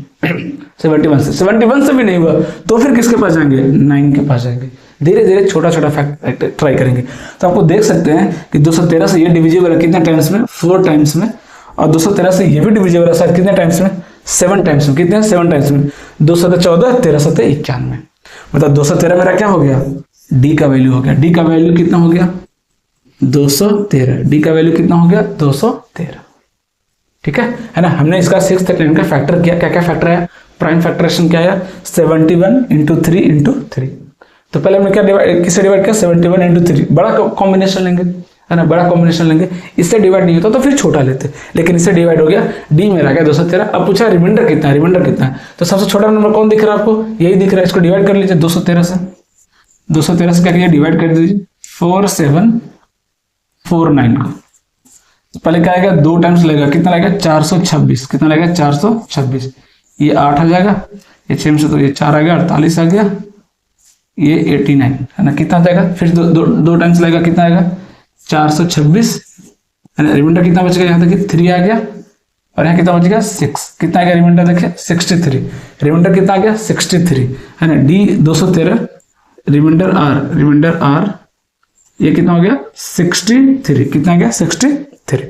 71 से भी नहीं हुआ तो फिर किसके पास जाएंगे, 9 के पास जाएंगे। धीरे धीरे छोटा छोटा फैक्ट ट्राई करेंगे। तो आपको देख सकते हैं कि 213 से ये डिविजिबल है कितने टाइम्स में, 4 टाइम्स में, और 213 से ये भी डिविजिबल है शायद कितने टाइम्स में, 7 टाइम्स में। कितने, 7 टाइम्स में। 214, 1391, मतलब 213 मेरा क्या हो गया, डी का वैल्यू हो गया। डी का वैल्यू कितना हो गया, 213। डी का वैल्यू कितना हो गया, 213। ठीक है ना। हमने इसका 6th टेन का फैक्टर किया। क्या क्या फैक्टर है, प्राइम फैक्टरेशन क्या है, 71 इंटू 3 इंटू 3। तो पहले हमने क्या डिवाइड, किससे डिवाइड किया, 71 इंटू 3। बड़ा कॉम्बिनेशन लेंगे, है ना, बड़ा कॉम्बिनेशन लेंगे। इससे डिवाइड नहीं होता तो फिर छोटा लेते, लेकिन इससे डिवाइड हो गया। डी में रह गया 213। अब पूछा रिमाइंडर कितना है, रिमाइंडर कितना है, तो सबसे छोटा नंबर कौन दिख रहा है आपको, यही दिख रहा है। इसको डिवाइड कर लीजिए 213 से। 213 से क्या किया, डिवाइड कर दीजिए 4749 को। तो पहले क्या आएगा, 2 टाइम्स लगेगा, कितना लगेगा, 426। कितना लगेगा, 426। ये 8 आ जाएगा, ये 6 से तो ये 4 आ गया, 48 आ गया, ये 89 है ना। कितना जाएगा, फिर दो टाइम्स लगेगा, कितना आएगा, 426 है ना। रिमाइंडर कितना बच गया, यहाँ देखिए 3 आ गया, और यहाँ कितना बच गया, 6। कितना आ गया रिमाइंडर, देखिए 63। रिमाइंडर कितना आ गया, 63 है ना। डी 213, रिमाइंडर आर ये कितना हो गया, 63। कितना गया, 63।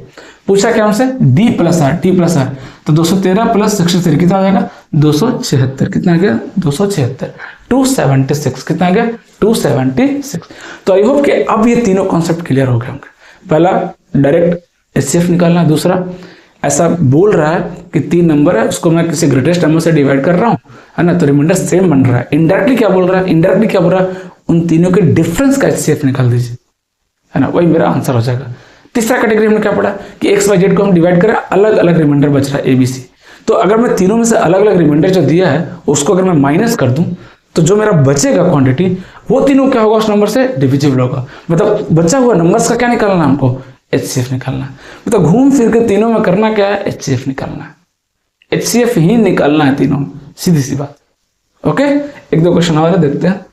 पूछा क्या हमसे, d plus r, t plus r. तो 213 प्लस 63 कितना हो जाएगा, 276। कितना गया, 276, 276। कितना गया, 276। तो आई होप कि अब ये तीनों कॉन्सेप्ट क्लियर हो गए होंगे। पहला डायरेक्ट एचसीएफ निकालना, दूसरा ऐसा बोल रहा है कि 3 नंबर है, उसको मैं किसी ग्रेटेस्ट नंबर से डिवाइड कर रहा हूँ, है ना, तो रिमाइंडर सेम बन रहा है। इनडायरेक्टली क्या बोल रहा है, इनडायरेक्टली क्या बोल रहा है, उन तीनों के डिफरेंस का एचसीएफ निकाल दीजिए, है ना, वही मेरा आंसर हो जाएगा। तीसरा कैटेगरी हमने क्या पढ़ा कि एक्स वाई जेड को हम डिवाइड करें, अलग अलग रिमाइंडर बच रहा है एबीसी। तो अगर मैं तीनों में से अलग अलग रिमाइंडर जो दिया है उसको अगर मैं माइनस कर दूं तो जो मेरा बचेगा क्वांटिटी वो तीनों क्या होगा, उस नंबर से डिविजिबल होगा। मतलब बचा हुआ नंबर्स का क्या निकालना है हमको, एचसीएफ निकालना है। मतलब घूम फिर के तीनों में करना क्या है, एचसीएफ निकालना है। एचसीएफ ही निकालना है तीनों, सीधी सी बात। ओके, 1-2 क्वेश्चन और देखते हैं,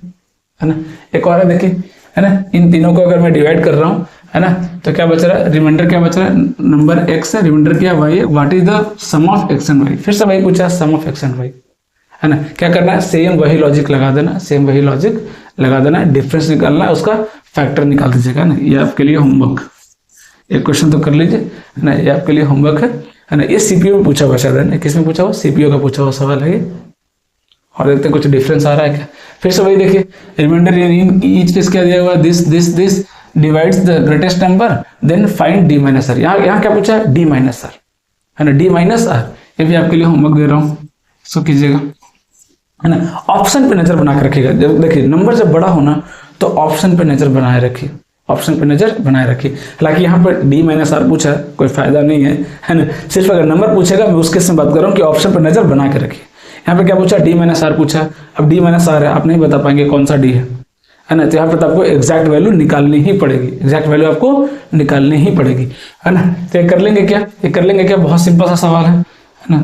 है ना। एक और है देखिए, है ना, इन तीनों को अगर मैं डिवाइड कर रहा हूँ, है ना, तो क्या बच रहा है, रिमाइंडर क्या बच रहा है, नंबर x है, रिमाइंडर क्या y है, what is the sum of x and y। फिर से वही पूछा, sum of x and y, है ना। क्या करना है, सेम वही लॉजिक लगा देना, सेम वही लॉजिक लगा देना। डिफरेंस निकालना है, उसका फैक्टर निकाल दीजिएगा ना। ये आपके लिए होमवर्क, एक क्वेश्चन तो कर लीजिए, है ना, ये आपके लिए होमवर्क है ना। ये सीपीयू में पूछा हुआ शायद, है ना, किसमें पूछा हुआ, सीपीयू का पूछा हुआ सवाल है ये। और देखते हैं कुछ डिफरेंस आ रहा है क्या। फिर से वही देखिए, रिमाइंडर इन ईच केस क्या दिया हुआ, this divides the greatest number, then find d minus r. यहाँ क्या पूछा है, डी माइनस आर, है ना, डी माइनस आर। ये भी आपके लिए होमवर्क दे रहा हूँ, इसको कीजिएगा, है ना। ऑप्शन पे नजर बना के रखिएगा। जब देखिए नंबर जब बड़ा होना तो ऑप्शन पे नजर बनाए रखिए, ऑप्शन पे नजर बनाए रखिए। हालांकि यहाँ पर डी माइनस आर पूछा है, कोई फायदा नहीं है ना। सिर्फ अगर नंबर पूछेगा, मैं उसके से बात कर रहा हूँ कि ऑप्शन पर नजर बना के रखिए। यहाँ पे क्या पूछा, डी माइनस आर पूछा। अब डी माइनस आर है, आप नहीं बता पाएंगे कौन सा डी है ना। तो यहाँ पर आपको एग्जैक्ट वैल्यू निकालनी ही पड़ेगी, एग्जैक्ट वैल्यू आपको निकालनी ही पड़ेगी, है ना। तो ये कर लेंगे क्या, ये कर लेंगे क्या, बहुत सिंपल सा सवाल है ना।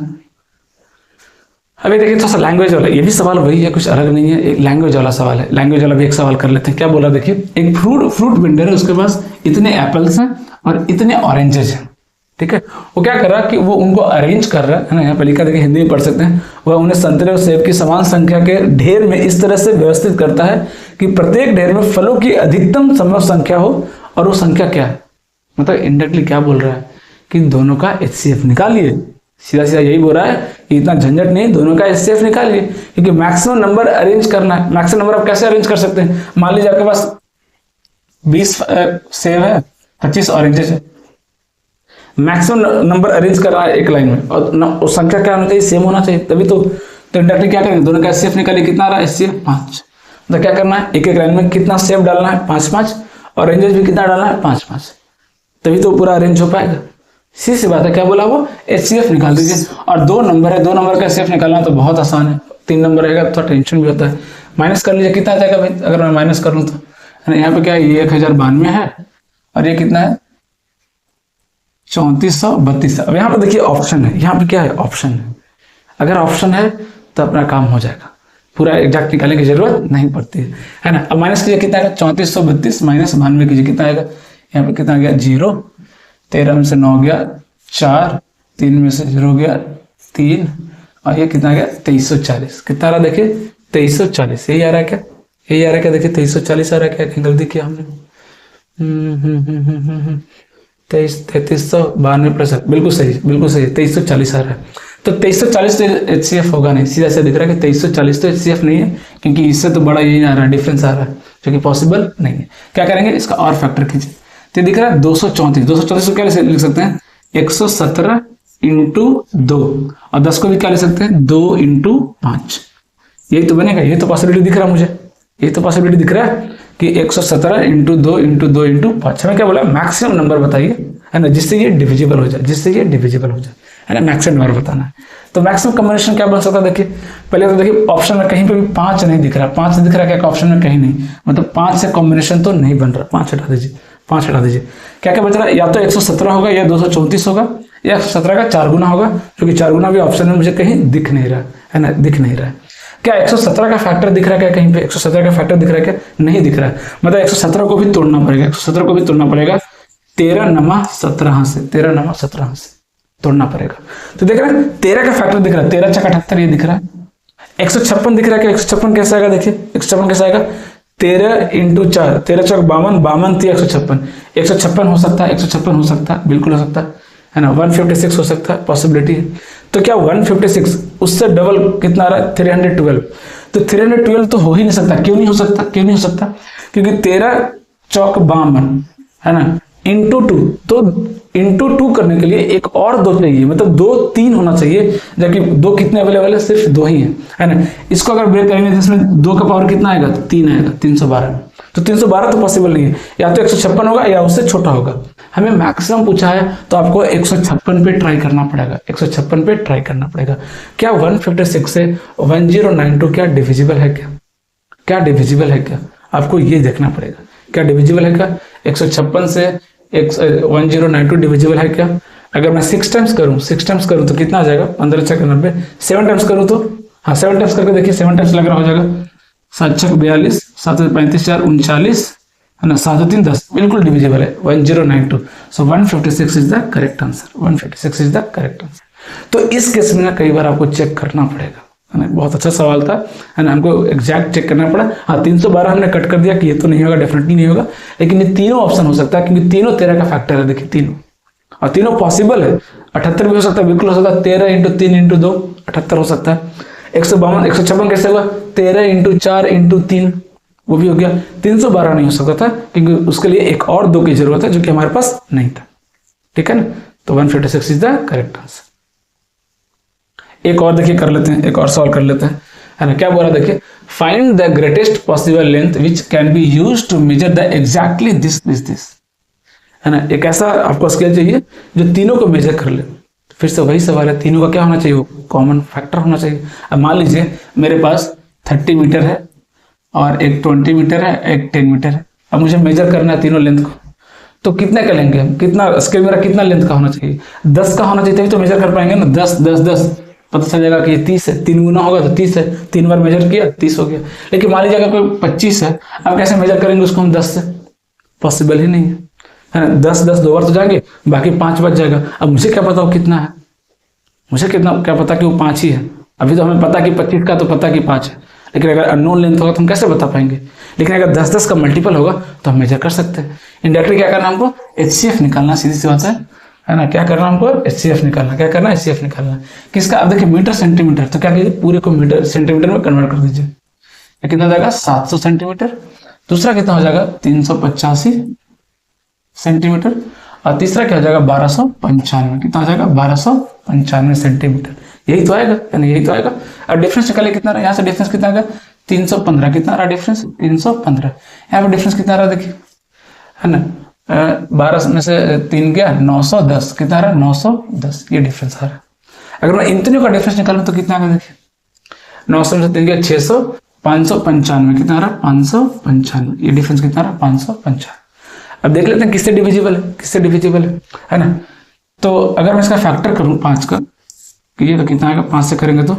अभी देखिए थोड़ा सा लैंग्वेज वाला, ये भी सवाल वही है, कुछ अलग नहीं है, एक लैंग्वेज वाला सवाल है। लैंग्वेज वाला भी एक सवाल कर लेते हैं। क्या बोला देखिए, एक फ्रूट वेंडर है, उसके पास इतने एप्पल्स हैं और इतने ऑरेंजेस हैं, ठीक है। वो क्या कर रहा है कि वो उनको अरेंज कर रहा है ना। यहाँ पे लिखा देखिए, हिंदी में पढ़ सकते हैं। वह उन्हें संतरे और सेब की समान संख्या के ढेर में इस तरह से व्यवस्थित करता है कि प्रत्येक ढेर में फलों की अधिकतम संभव संख्या हो, और वो संख्या क्या है, मतलब इनडायरेक्टली क्या बोल रहा है कि दोनों का एचसीएफ निकालिए। सीधा सीधा यही बोल रहा है कि इतना झंझट नहीं, दोनों का एचसीएफ निकालिए, क्योंकि मैक्सिमम नंबर अरेंज करना है। मैक्सिमम नंबर आप कैसे अरेंज कर सकते हैं, मान लीजिए आपके पास 20 सेब है, 25 ऑरेंजेस है। मैक्सिमम नंबर अरेंज करना है एक लाइन में, और संख्या क्या होना चाहिए, सेम होना चाहिए, तभी तो इंडायरेक्टली क्या करेंगे, दोनों का एचसीएफ निकालिए। कितना आ रहा है, एचसीएफ 5। तो क्या करना है, एक एक लाइन में कितना सेब डालना है, 5-5, और ऑरेंजेस भी कितना डालना है, 5-5, तभी तो पूरा अरेंज हो पाएगा। सीधी सी बात है। क्या बोला वो, एचसीएफ निकाल दीजिए। और 2 नंबर है, 2 नंबर का एचसीएफ निकालना तो बहुत आसान है। 3 नंबर रहेगा तो थोड़ा टेंशन भी होता है। माइनस कर लीजिए, कितना आ जाएगा भाई, अगर मैं माइनस कर लूँ तो, है ना। यहाँ पे क्या है, ये 1092 है, और ये कितना है, 3432। अब यहाँ पे देखिए ऑप्शन है, यहाँ पे क्या है, ऑप्शन है। अगर ऑप्शन है तो अपना काम हो जाएगा, पूरा एग्जैक्ट निकालने की जरूरत नहीं पड़ती है ना। अब माइनस कीजिए, कितना आएगा, 3432 माइनस 92 कीजिए, कितना आएगा, यहाँ पे कितना गया, 0, 13 में से 9 गया 4, 3 में से 0 गया 3, और ये कितना आ गया 2340। कितना आ रहा देखिए 2340, यही आ रहा है क्या, यही आ रहा है क्या, देखिए 2340 आ रहा है क्या, कहीं गलती किया हमने। 3392 बिल्कुल सही, बिल्कुल सही, 2340 आ रहा है। तो 2340 तो HCF होगा नहीं, सीधा से दिख रहा है कि 2340 तो HCF नहीं है, क्योंकि इससे तो बड़ा यही आ रहा है, डिफरेंस आ रहा है, जो कि पॉसिबल नहीं है। क्या करेंगे, इसका और फैक्टर कीजिए। तो दिख रहा है 234, 234 को क्या लिख सकते हैं 117 इंटू 2, और 10 को भी क्या लिख सकते हैं 2 इंटू 5, यही तो बनेगा। ये तो पॉसिबिलिटी दिख रहा है मुझे, ये तो पॉसिबिलिटी दिख रहा है कि 117 इंटू 2 इंटू 2 इंटू 5। हमें क्या बोला, मैक्सिमम नंबर बताइए, है ना, जिससे ये डिविजिबल हो जाए, जिससे ये डिविजिबल हो जाए, है ना, मैक्सिमम नंबर बताना है। तो मैक्सिमम कॉम्बिनेशन क्या बन सकता है, देखिए पहले तो देखिए ऑप्शन में कहीं पे भी 5 नहीं दिख रहा, 5 दिख रहा है क्या ऑप्शन में, कहीं नहीं, मतलब 5 से कॉम्बिनेशन तो नहीं बन रहा, 5 हटा दीजिए, 5 हटा दीजिए। क्या क्या बच रहा है, या तो 117 होगा, या 234 होगा, या 117 का 4 गुना होगा, क्योंकि 4 गुना भी ऑप्शन में मुझे कहीं दिख नहीं रहा है ना, दिख नहीं रहा है। क्या 117 का फैक्टर दिख रहा है क्या, कहीं पे 117 का फैक्टर दिख रहा है क्या, नहीं दिख रहा है, मतलब 117 को भी तोड़ना पड़ेगा, 117 को भी तोड़ना पड़ेगा 13 नमा 17 से, 13 नमा 17 से तोड़ना पड़ेगा। तो देख रहे हैं 13 का फैक्टर दिख रहा है, 13 चक 78 ये दिख रहा है। 156 दिख रहा है क्या, 156 कैसे आएगा, देखिए 156 कैसे आएगा, 13 इंटू 4, 13 चौक 52, 52 थी 156, 156 हो सकता है, 156 हो सकता है, बिल्कुल हो सकता है ना, 156 हो सकता है, पॉसिबिलिटी है। तो क्या 156 उससे डबल कितना आ रहा है 312, तो 312 तो हो ही नहीं सकता। क्यों नहीं हो सकता, क्यों नहीं हो सकता, क्योंकि 13 चौक 52 है ना, इंटू 2, तो इंटू 2 करने के लिए एक और 2 चाहिए, मतलब 2 3 होना चाहिए, जबकि 2 कितने अवेलेबल है, सिर्फ 2 ही है ना। इसको अगर ब्रेक करेंगे तो इसमें 2 का पावर कितना आएगा, 3 आएगा, 312। तो 312 तो पॉसिबल नहीं है, या तो 156 होगा या उससे छोटा होगा। हमें मैक्सिमम पूछा है तो आपको 156 पे ट्राई करना पड़ेगा, 156 पे ट्राई करना पड़ेगा। क्या 156 से 1092 क्या डिविजिबल है, क्या डिविजिबल है क्या, आपको ये देखना पड़ेगा, क्या डिविजिबल है क्या, 156 से 1092 डिविजिबल है क्या। अगर मैं 6 टाइम्स करूं तो कितना आ जाएगा, 15 छक 90, 7 टाइम्स करूं तो, हाँ 7 टाइम्स करके देखिए, 7 टाइम्स लग रहा हो जाएगा, 7 छक 42, 7 35 4 39, है ना, 7 3 10, बिल्कुल डिविजिबल है 1092। सो 156 is the correct answer, 156 is the correct answer. तो इस केस में ना कई बार आपको चेक करना पड़ेगा, है ना, बहुत अच्छा सवाल था, है ना, हमको एग्जैक्ट चेक करना पड़ा। हाँ 312 हमने कट कर दिया कि ये तो नहीं होगा, डेफिनेटली नहीं होगा, लेकिन ये तीनों ऑप्शन हो सकता है, क्योंकि तीनों 13 का फैक्टर है, देखिए तीनों, और तीनों पॉसिबल है। 78 भी हो सकता है, बिल्कुल हो सकता है, 13 इंटू 3 इंटू 2 78 हो सकता है। 152 156 कैसे हुआ, 13 इंटू 4 इंटू 3, वो भी हो गया। 312 नहीं हो सकता था, क्योंकि उसके लिए एक और 2 की जरूरत है, जो कि हमारे पास नहीं था, ठीक है ना। तो 156 इज द करेक्ट आंसर। एक और देखिए कर लेते हैं, एक और सॉल्व कर लेते हैं, है ना। क्या बोला देखिए, find the greatest possible length which can be used to measure the exactly this, है ना। एक ऐसा आपको स्केल चाहिए जो तीनों को मेजर कर ले। फिर से वही सवाल है, तीनों का क्या होना चाहिए, कॉमन फैक्टर होना चाहिए। अब मान लीजिए मेरे पास 30 मीटर है, और एक 20 मीटर है, एक 10 मीटर है। अब मुझे मेजर करना है तीनों लेंथ को, तो कितने का लेंगे हम, कितना स्केल मेरा कितना लेंथ का होना चाहिए, 10 का होना चाहिए, तभी तो मेजर कर पाएंगे ना। 10 10 10 पता चल जाएगा कि ये 30 है, 3 गुना होगा तो 30 है, 3 बार मेजर किया 30 हो गया। लेकिन मान लीजिए अगर कोई 25 है, अब कैसे मेजर करेंगे उसको हम 10 से, पॉसिबल ही नहीं है ना। 10 10 2 बार तो जाएंगे, बाकी 5 बच जाएगा। अब मुझे क्या पता वो कितना है, मुझे कितना क्या पता कि वो 5 ही है। अभी तो हमें पता कि 25 का तो पता कि 5 है, लेकिन अगर अननोन लेंथ होगा तो हम कैसे बता पाएंगे। लेकिन अगर 10 10 का मल्टीपल होगा तो हम मेजर कर सकते हैं। इनडायरेक्टली क्या करना हमको, HCF निकालना, सीधी सी बात है ना। क्या करना हमको, HCF निकालना, क्या करना, HCF निकालना किसका। अब देखिए मीटर सेंटीमीटर, तो क्या कीजिए पूरे को मीटर सेंटीमीटर में कन्वर्ट कर दीजिए। कितना हो जाएगा 700 सेंटीमीटर, दूसरा कितना हो जाएगा 385 सेंटीमीटर, और तीसरा क्या हो जाएगा 1295, कितना हो जाएगा 1295 सेंटीमीटर। यही तो आएगा, यानी यही तो आएगा। अब डिफरेंस निकालिए कितना रहा, यहाँ से डिफरेंस कितना आएगा 315, कितना रहा डिफरेंस 315। यहाँ पे डिफरेंस कितना रहा देखिए, है ना, 12 में से 3 गया 910, कितना रहा 910, ये डिफरेंस आ रहा है। अगर मैं इन तीनों का डिफरेंस निकालूं तो कितना आएगा देखिए, 900 में से 3 गया 600, 595, कितना रहा 595, ये डिफरेंस कितना रहा 595। अब देख लेते हैं किससे डिविजिबल है, किससे डिविजिबल है ना। तो अगर मैं इसका फैक्टर करूं 5 का, ये तो कितना आएगा, 5 से करेंगे तो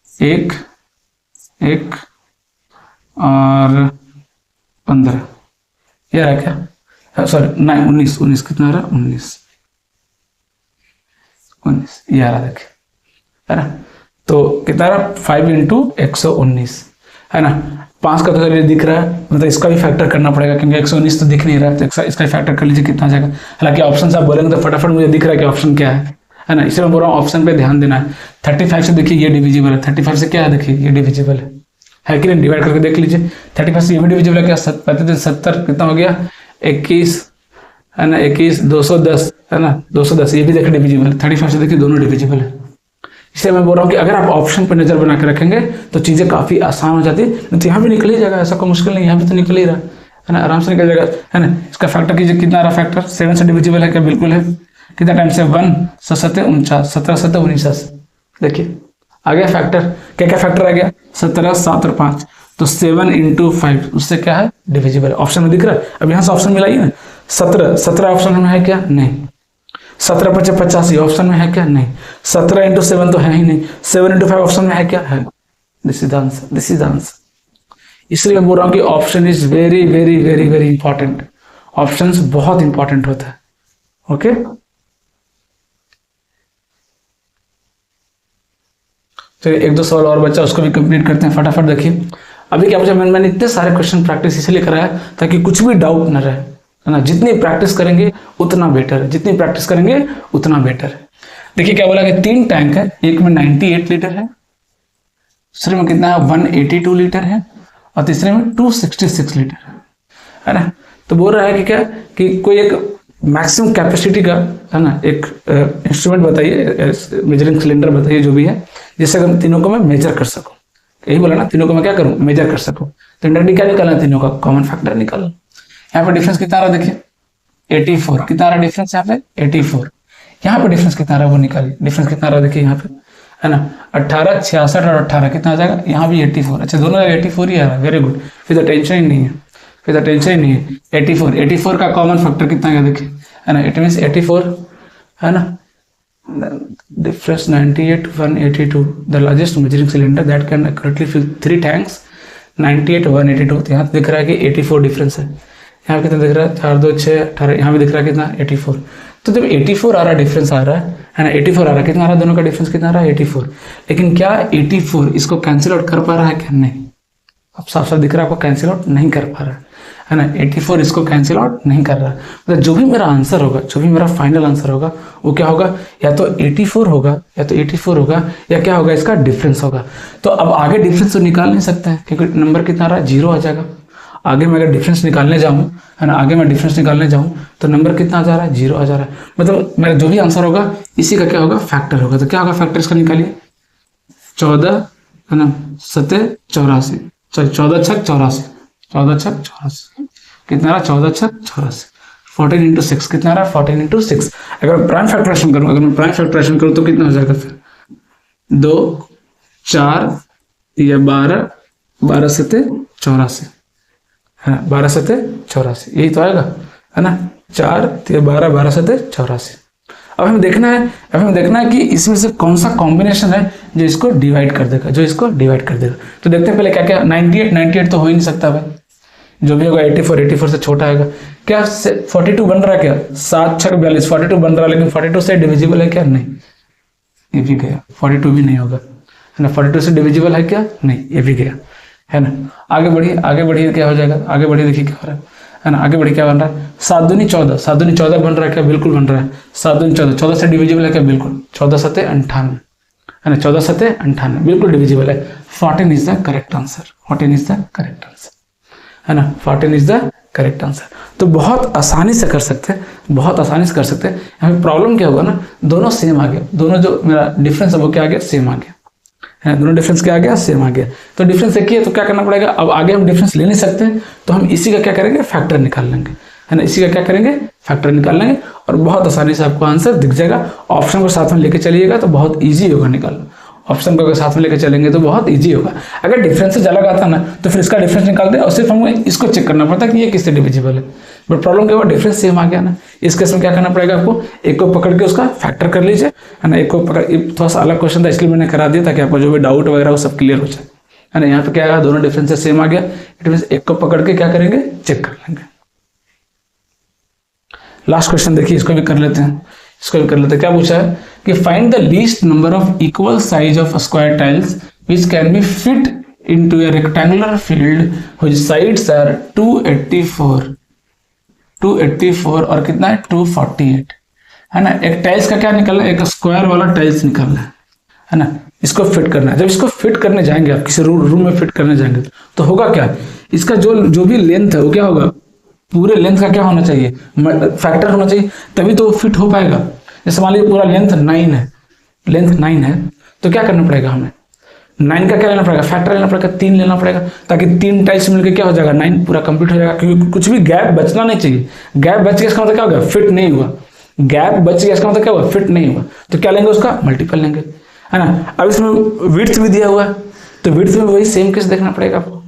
1 1 और 15, ये रहा क्या, सॉरी 19 19, कितना रहा 19 19, ये आ रहा देखिए, है ना। तो कितना रहा 5 इंटू 119 है ना। 5 का तो चलिए दिख रहा है, मतलब इसका भी फैक्टर करना पड़ेगा क्योंकि 119 तो दिख नहीं रहा है, तो इसका फैक्टर कर लीजिए कितना आ जाएगा। हालांकि ऑप्शन आप बोलेंगे तो फटाफट मुझे दिख रहा है कि ऑप्शन क्या है ना, इसलिए मैं बोल रहा हूँ ऑप्शन पे ध्यान देना है। 35 से देखिए ये डिविजिबल है, 35 से क्या है देखिए ये डिविजिबल है कि नहीं, डिवाइड करके देख लीजिए। 35 से ये भी डिविजिबल है क्या, 70 कितना हो गया 21 है ना, 21 210 है ना, 210 ये भी देखिए डिविजिबल है। 35 से देखिए दोनों डिविजिबल है। इसलिए मैं बोल रहा हूँ कि अगर आप ऑप्शन पर नजर बना के रखेंगे तो चीजें काफी आसान हो जाती है। तो यहाँ भी निकल ही जाएगा, ऐसा कोई मुश्किल नहीं, यहाँ भी तो निकल ही रहा है ना, आराम से निकल जाएगा है ना। इसका फैक्टर कीजिए कितना आ रहा फैक्टर, 7 से डिविजिबल है क्या, बिल्कुल है। कितना टाइम से 1 7 49 17 7 49, देखिए आ गया फैक्टर। क्या क्या फैक्टर आ गया, 17 7 और 5, तो 7 इंटू 5 उससे क्या है डिविजिबल है। ऑप्शन में दिख रहा है, अब यहाँ से ऑप्शन मिलाइए ना, 17 ऑप्शन में है क्या, नहीं। 17 × 5 = 85 ऑप्शन में है क्या, नहीं। 17 इंटू 7 तो है ही नहीं। 7 इंटू 5 ऑप्शन में है क्या, है। This is the answer, this is the answer. इसलिए मैं बोल रहा हूँ कि option is very very very very important. Option बहुत इंपॉर्टेंट होता है। ओके चलिए एक दो सवाल और बचा, उसको भी कंप्लीट करते हैं फटाफट। देखिए अभी क्या बचा, मैंने इतने सारे क्वेश्चन प्रैक्टिस इसलिए कराया ताकि कुछ भी डाउट न रहे, है ना। जितनी प्रैक्टिस करेंगे उतना बेटर है, जितनी प्रैक्टिस करेंगे उतना बेटर है। देखिए क्या बोला कि 3 टैंक है, एक में 98 लीटर है, दूसरे में कितना है 182 लीटर है, और तीसरे में 266 लीटर है ना। तो बोल रहा है कि क्या कि कोई एक मैक्सिमम कैपेसिटी का है ना एक इंस्ट्रूमेंट बताइए, मेजरिंग सिलेंडर बताइए जो भी है, जिससे हम तीनों को मैं मेजर कर सकूं। यही बोला ना, तीनों को मैं क्या करूं, मेजर कर सकूं। तो इंडायरेक्टली क्या निकालना है, तीनों का कॉमन फैक्टर निकालना। यहाँ पे डिफरेंस कितना रहा देखिए 84, कितना रहा डिफरेंस यहाँ पे 84। यहाँ पे डिफरेंस कितना रहा वो निकालिए, डिफरेंस कितना रहा देखिए यहाँ पे है ना 18 66 और 18 कितना आ जाएगा, यहाँ भी 84। अच्छा दोनों जगह 84 ही आ रहा है, वेरी गुड, फिर तो टेंशन ही नहीं है, फिर तो टेंशन ही नहीं है। 84 का कॉमन फैक्टर कितना गया देखिए है ना, इट मीन्स 84 है ना। Difference 98 182, the largest measuring cylinder that can accurately fill 3 tanks 98 182। तो यहाँ दिख रहा है कि 84 डिफरेंस है। यहाँ कितना दिख रहा है 4 2 6 18, यहाँ भी दिख रहा है कितना 84। तो जब 84 आ रहा है डिफरेंस आ रहा है ना, 84 आ रहा है, कितना आ रहा है दोनों का डिफरेंस कितना आ रहा है 84। लेकिन क्या 84 इसको कैंसिल आउट कर पा रहा है क्या, नहीं। अब साफ साफ दिख रहा है आपको कैंसिल आउट नहीं कर पा रहा है ना, 84 इसको कैंसिल आउट नहीं कर रहा। मतलब जो भी मेरा आंसर होगा, जो भी मेरा फाइनल आंसर होगा वो क्या होगा, या तो 84 होगा, या तो 84 होगा, या क्या होगा इसका डिफरेंस होगा। तो अब आगे डिफरेंस तो निकाल नहीं सकते हैं क्योंकि नंबर कितना आ रहा है 0 आ जाएगा। आगे मैं अगर डिफरेंस निकालने जाऊँ है ना, आगे मैं डिफरेंस निकालने जाऊँ तो नंबर कितना आ जा रहा है 0 आ जा रहा है। मतलब मेरा जो भी आंसर होगा इसी का क्या होगा फैक्टर होगा। तो क्या होगा फैक्टर इसका निकालिए, 14 है ना 7 84, 14 छक 84, 14 छक 84 कितना रहा 14 छक 84, 14 इंटू 6 कितना रहा 14 इंटू 6। अगर मैं प्राइम फैक्टराइजेशन करूँ, अगर मैं प्राइम फैक्टराइजेशन करूँ तो कितना हो जाएगा फिर 2 4 या 12 12 7 84 है ना, 12 7 84 यही तो आएगा है ना, 4 12 12 7 84। अब हमें देखना है कि इसमें से कौन सा कॉम्बिनेशन है जो इसको डिवाइड कर देगा, तो देखते हैं पहले क्या क्या। 98 तो हो ही नहीं सकता भाई, जो भी होगा 84 से छोटा आएगा। क्या 42 बन रहा है क्या, 7 6 42 42 बन रहा है, लेकिन 42 से डिविजिबल है क्या, नहीं, ये भी गया। 42 भी नहीं होगा है ना, 42 से डिविजिबल है क्या, नहीं, ये भी गया है ना। आगे बढ़िए क्या हो जाएगा, आगे बढ़िए देखिए क्या हो रहा है ना, आगे बढ़िए क्या बन रहा है 7 दूनी 14 बन रहा है क्या, बिल्कुल बन रहा है। 7 दूनी 14 से डिविजिबल है क्या, बिल्कुल। 14 7 58 है ना, 14 7 58 बिल्कुल डिविजिबल है। 14 is the correct answer, 14 is the correct answer है ना, 14 इज द करेक्ट आंसर। तो बहुत आसानी से कर सकते हैं, यहाँ पे प्रॉब्लम क्या होगा ना, दोनों सेम आ गया, दोनों जो मेरा डिफरेंस है वो क्या आ गया, सेम आ गया है, दोनों डिफरेंस क्या आ गया, सेम आ गया। तो डिफरेंस एक ही है तो क्या करना पड़ेगा, अब आगे हम डिफरेंस ले नहीं सकते तो हम इसी का क्या करेंगे, फैक्टर निकाल लेंगे है ना, इसी का क्या करेंगे, फैक्टर निकाल लेंगे और बहुत आसानी से आपको आंसर दिख जाएगा। ऑप्शन को साथ में लेके चलिएगा तो बहुत ईजी होगा निकालना, ऑप्शन को अगर साथ में लेकर चलेंगे तो बहुत इजी होगा। अगर डिफरेंसेज अलग आता ना तो फिर इसका डिफरेंस निकालते हैं और सिर्फ हमें इसको चेक करना पड़ता है कि ये किससे डिविजिबल है। बट प्रॉब्लम क्या हुआ, डिफरेंस सेम आ गया ना, इस केस में क्या करना पड़ेगा आपको, एक को पकड़ के उसका फैक्टर कर लीजिए है ना, एक को पकड़, थोड़ा सा अलग क्वेश्चन था इसलिए मैंने करा दिया ताकि आपको जो भी डाउट वगैरह वो सब क्लियर हो जाए है ना। यहाँ पे क्या आया, दोनों डिफरेंसेस सेम आ गया, इट मींस एक को पकड़ के क्या करेंगे, चेक कर लेंगे। लास्ट क्वेश्चन देखिए, इसको भी कर लेते हैं। इसको भी कर लेते हैं। क्या पूछा है कि find the least number of equal size of square tiles which can be fit into a rectangular field which sides are 284 और कितना है 248, है ना। एक टाइल्स का क्या निकलना है, एक स्क्वायर वाला टाइल्स निकलना है ना। इसको फिट करना है। जब इसको फिट करने जाएंगे आप किसी रूम में फिट करने जाएंगे तो होगा क्या, इसका जो भी लेंथ है वो क्या होगा, पूरे लेंथ का क्या होना चाहिए, फैक्टर होना चाहिए, तभी तो फिट हो पाएगा। जैसे मान लीजिए पूरा लेंथ 9 है तो क्या करना पड़ेगा, हमें 9 का क्या लेना पड़ेगा, फैक्टर लेना पड़ेगा, 3 लेना पड़ेगा, ताकि 3 टाइल्स मिलकर क्या हो जाएगा 9 पूरा कंप्लीट हो जाएगा। क्योंकि कुछ भी गैप बचना नहीं चाहिए। गैप बच गया इसका मतलब क्या होगा, फिट नहीं हुआ। गैप बच गया इसका मतलब क्या हुआ, फिट नहीं हुआ। तो क्या लेंगे, उसका मल्टीपल लेंगे, है ना। अब इसमें विड्थ भी दिया हुआ है तो विड्थ में वही सेम केस देखना पड़ेगा आपको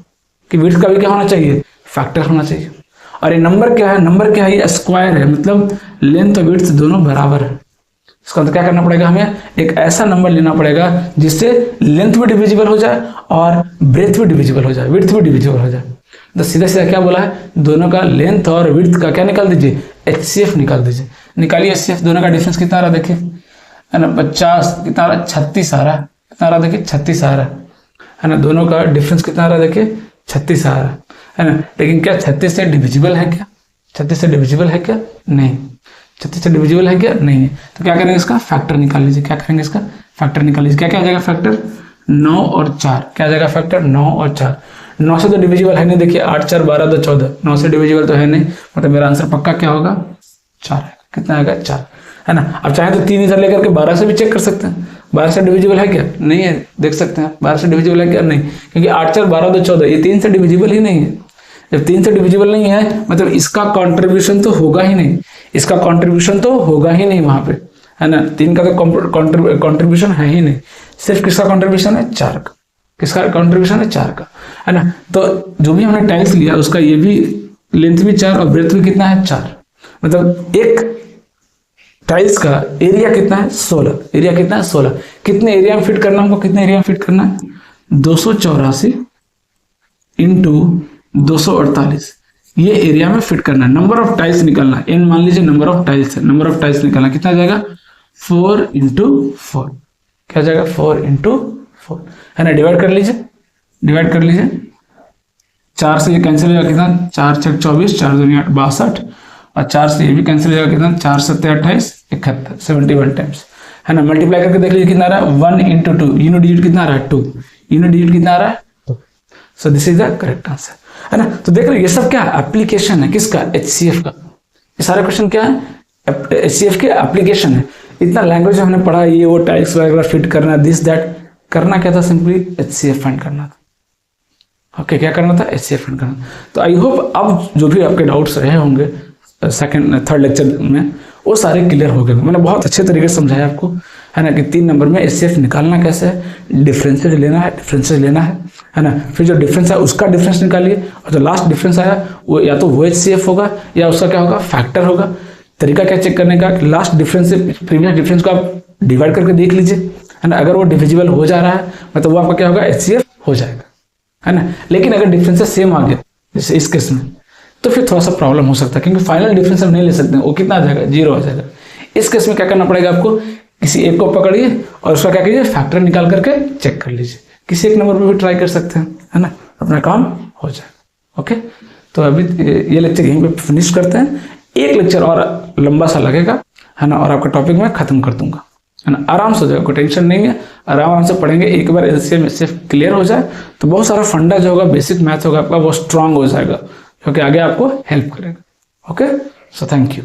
कि विड्थ का भी क्या होना चाहिए, फैक्टर होना चाहिए। और ये नंबर क्या है, ये स्क्वायर है, मतलब लेंथ और विड्थ दोनों बराबर है। इसका मतलब क्या करना पड़ेगा, हमें एक ऐसा नंबर लेना पड़ेगा जिससे लेंथ भी डिविजिबल हो जाए और ब्रेथ भी डिविजिबल हो जाए, विड्थ भी डिविजिबल हो जाए। तो सीधा सीधा क्या बोला है, दोनों का लेंथ और विड्थ का क्या निकाल दीजिए, HCF निकाल दीजिए। निकालिए HCF, दोनों का डिफरेंस कितना आ रहा देखिए, है ना 50, कितना आ रहा 36 आ रहा है, कितना आ रहा देखिए 36 आ रहा है ना। दोनों का डिफरेंस कितना आ रहा देखिए 36 आ रहा है ना। लेकिन क्या 36 से डिविजिबल है क्या, 36 से डिविजिबल है क्या, नहीं। 36 से डिविजिबल है क्या, नहीं है। तो क्या करेंगे, इसका फैक्टर निकाल लीजिए। क्या करेंगे, इसका फैक्टर निकाल लीजिए। क्या क्या आ जाएगा फैक्टर, 9 और 4। क्या आ जाएगा फैक्टर, 9 और 4। 9 से तो डिविजिबल है नहीं, देखिए 8 4 12 तो 14, 9 से डिविजिबल तो है नहीं, मतलब मेरा आंसर पक्का क्या होगा 4 है। कितना आएगा 4, है ना। अब चाहे तो 3 इधर लेकर के 12 से भी चेक कर सकते हैं, 12 से डिविजिबल है क्या, नहीं है, देख सकते हैं 12 से डिविजिबल है क्या, नहीं। क्योंकि 8 4 12 तो 14, ये 3 से डिविजिबल ही नहीं है। जब 3 से डिविजिबल नहीं है मतलब इसका कंट्रीब्यूशन तो होगा ही नहीं, इसका कंट्रीब्यूशन तो होगा ही नहीं वहां पे, है ना। 3 का तो कंट्रीब्यूशन है ही नहीं, सिर्फ किसका कंट्रीब्यूशन है, 4 का। किसका कंट्रीब्यूशन है, 4 का, है ना। तो जो भी हमने टाइल्स लिया उसका ये भी लेंथ भी 4 और ब्रेथ भी कितना है 4, मतलब एक टाइल्स का एरिया कितना है 16। एरिया कितना है 16। कितने एरिया में फिट करना हमको, कितने एरिया में फिट करना है, 284 इंटू 248, ये एरिया में फिट करना है। नंबर ऑफ टाइल्स निकालना, n मान लीजिए नंबर ऑफ टाइल्स है, नंबर ऑफ टाइल्स निकालना कितना जाएगा 4 इंटू 4। क्या जाएगा 4 इंटू 4, है ना। डिवाइड कर लीजिए, 4 से ये कैंसिल हो जाएगा कितना, 4 6 24, 4 2 8 62, और 4 से ये भी कैंसिल हो जाएगा कितना, 4 7 28 71, 71 टाइम्स, है ना। मल्टीप्लाई करके देख लीजिए कितना आ रहा है 1 इंटू 2, यूनिट डिजिट कितना आ रहा है 2, यूनिट डिजिट कितना आ रहा है 2। So this is the correct answer, है ना। तो देख रहे ये सब क्या एप्लीकेशन है किसका, HCF का। ये सारे क्वेश्चन क्या है, HCF के एप्लीकेशन है। इतना लैंग्वेज हमने पढ़ा, ये वो टाइल्स वगैरह फिट करना, दिस दैट, करना क्या था, सिंपली HCF फाइंड करना था। ओके, क्या करना था, HCF फाइंड करना। तो आई होप अब जो भी आपके डाउट्स रहे होंगे सेकंड थर्ड लेक्चर में वो सारे क्लियर हो गए। मैंने बहुत अच्छे तरीके से समझाया आपको, है ना, कि 3 नंबर में HCF निकालना कैसे है, डिफरेंसेस लेना है ना। फिर जो डिफरेंस है उसका डिफरेंस निकालिए, और जो लास्ट डिफरेंस आया वो या तो वो HCF होगा या उसका क्या होगा, फैक्टर होगा। तरीका क्या चेक करने का, लास्ट डिफरेंस से प्रीवियस डिफरेंस को आप डिवाइड करके देख लीजिए, है ना। अगर वो डिविजिबल हो जा रहा है मतलब वो आपका क्या होगा, HCF हो जाएगा, है ना। लेकिन अगर डिफरेंसेस सेम आ गया जैसे इस केस में तो फिर थोड़ा सा प्रॉब्लम हो सकता है, क्योंकि फाइनल डिफरेंस हम नहीं ले सकते हैं, वो कितना आ जाएगा 0 आ जाएगा। इस केस में क्या करना पड़ेगा आपको, किसी एक को पकड़िए और उसका क्या कीजिए, फैक्टर निकाल करके चेक कर लीजिए। किसी एक नंबर पे भी ट्राई कर सकते हैं, है ना, अपना काम हो जाएगा। ओके, तो अभी ये लेक्चर यहीं पे फिनिश करते हैं। एक लेक्चर और लंबा सा लगेगा, है ना, और आपका टॉपिक मैं खत्म कर दूंगा, है ना। आराम से हो जाएगा, कोई टेंशन नहीं है, आराम से पढ़ेंगे। एक बार LCM HCF क्लियर हो जाए तो बहुत सारा फंडा जो होगा, बेसिक मैथ होगा आपका, वो स्ट्रांग हो जाएगा, क्योंकि आगे आपको हेल्प करेगा। Okay, so thank you.